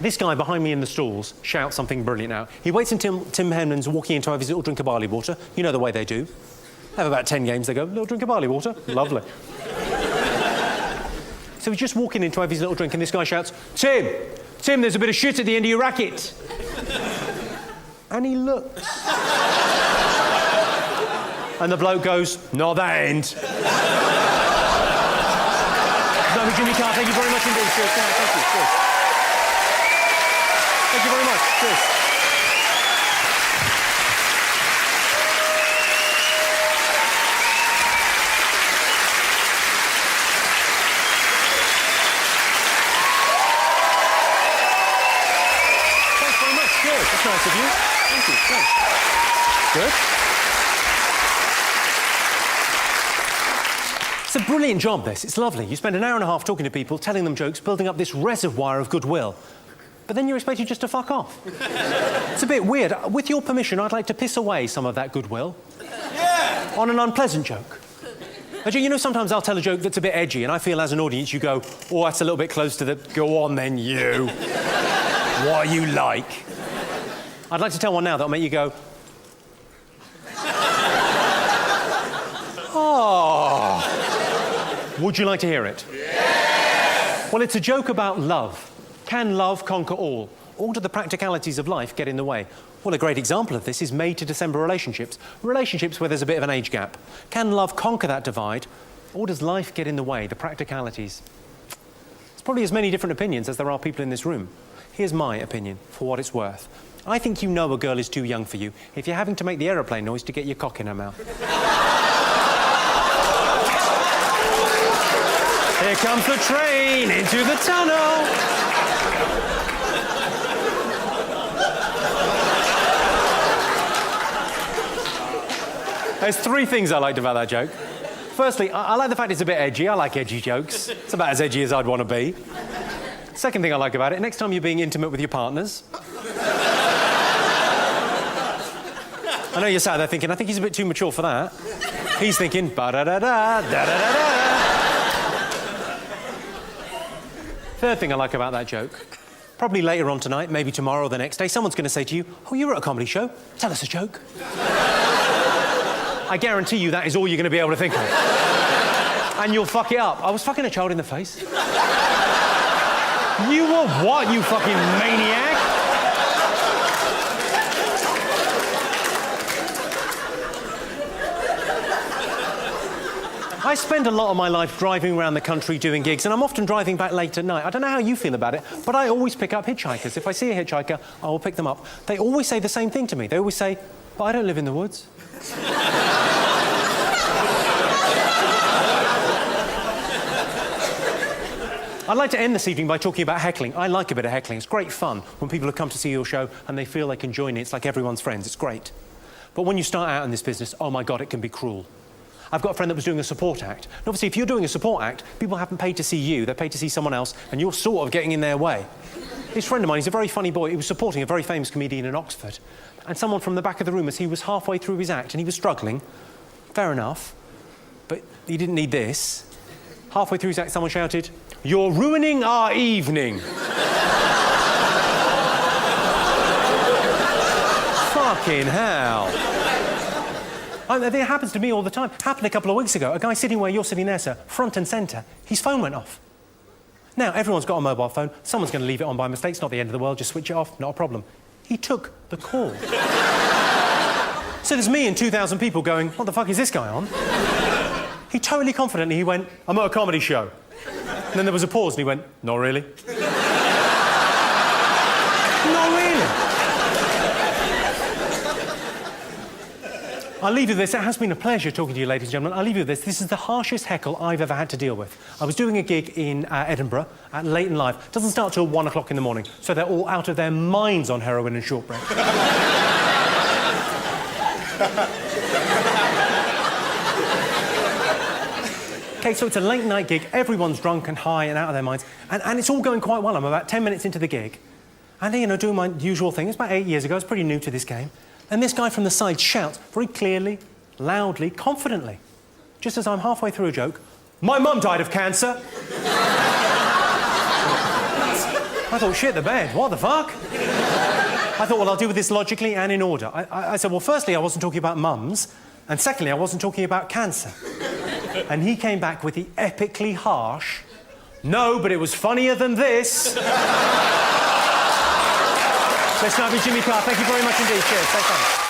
This guy behind me in the stalls shouts something brilliant out. He waits until Tim Henman's walking in to have his little drink of barley water. You know the way they do. Have about 10 games, they go, little drink of barley water. Lovely. So he's just walking in to have his little drink, and this guy shouts, Tim, there's a bit of shit at the end of your racket. And he looks. And the bloke goes, not that end. No, Jimmy Carr, thank you very much indeed. Cheers. Thank you. Cheers. Thank you very much. Cheers. Thanks very much. Good. That's nice of you. Thank you. Thanks. Good. It's a brilliant job, this. It's lovely. You spend an hour and a half talking to people, telling them jokes, building up this reservoir of goodwill. But then you're expected just to fuck off. It's a bit weird. With your permission, I'd like to piss away some of that goodwill. Yeah! On an unpleasant joke. You know, sometimes I'll tell a joke that's a bit edgy, and I feel as an audience you go, oh, that's a little bit close to the... Go on then, you. What are you like? I'd like to tell one now that'll make you go... Oh... Would you like to hear it? Yes! Well, it's a joke about love. Can love conquer all? Or do the practicalities of life get in the way? Well, a great example of this is May to December relationships. Relationships where there's a bit of an age gap. Can love conquer that divide? Or does life get in the way, the practicalities? There's probably as many different opinions as there are people in this room. Here's my opinion, for what it's worth. I think you know a girl is too young for you if you're having to make the aeroplane noise to get your cock in her mouth. Here comes the train into the tunnel. There's three things I liked about that joke. Firstly, I like the fact it's a bit edgy. I like edgy jokes. It's about as edgy as I'd want to be. Second thing I like about it, next time you're being intimate with your partners... I know you're sat there thinking, I think he's a bit too mature for that. He's thinking, ba-da-da-da, da-da-da-da. Third thing I like about that joke, probably later on tonight, maybe tomorrow or the next day, someone's going to say to you, oh, you were at a comedy show, tell us a joke. I guarantee you that is all you're going to be able to think of. And you'll fuck it up. I was fucking a child in the face. You were what, you fucking maniac? I spend a lot of my life driving around the country doing gigs, and I'm often driving back late at night. I don't know how you feel about it, but I always pick up hitchhikers. If I see a hitchhiker, I will pick them up. They always say the same thing to me. They always say, but I don't live in the woods. I'd like to end this evening by talking about heckling. I like a bit of heckling. It's great fun when people have come to see your show and they feel they can join in. It's like everyone's friends. It's great. But when you start out in this business, oh my God, it can be cruel. I've got a friend that was doing a support act. And obviously, if you're doing a support act, people haven't paid to see you, they're paid to see someone else, and you're sort of getting in their way. This friend of mine, he's a very funny boy. He was supporting a very famous comedian in Oxford. And someone from the back of the room, as he was halfway through his act, and he was struggling, fair enough, but he didn't need this. Halfway through his act, someone shouted, "You're ruining our evening." Fucking hell. It happens to me all the time. Happened a couple of weeks ago. A guy sitting where you're sitting there, sir, front and centre. His phone went off. Now, everyone's got a mobile phone. Someone's going to leave it on by mistake. It's not the end of the world. Just switch it off. Not a problem. He took the call. So there's me and 2,000 people going, what the fuck is this guy on? He totally confidently, he went, I'm at a comedy show. And then there was a pause and he went, not really. Not really. I'll leave you with this. It has been a pleasure talking to you, ladies and gentlemen. I'll leave you with this. This is the harshest heckle I've ever had to deal with. I was doing a gig in Edinburgh at Late & Live. It doesn't start till 1 o'clock in the morning, so they're all out of their minds on heroin and shortbread. Okay, so it's a late night gig, everyone's drunk and high and out of their minds, and it's all going quite well. I'm about 10 minutes into the gig, and you know, doing my usual thing. It's about 8 years ago, I was pretty new to this game. And this guy from the side shouts very clearly, loudly, confidently, just as I'm halfway through a joke, "My mum died of cancer." I thought, shit the bed, what the fuck? I thought, well, I'll deal with this logically and in order. I said, well, firstly, I wasn't talking about mums, and secondly, I wasn't talking about cancer. And he came back with the epically harsh, "No, but it was funnier than this." Let's now be Jimmy Carr. Thank you very much indeed. Cheers. Thanks.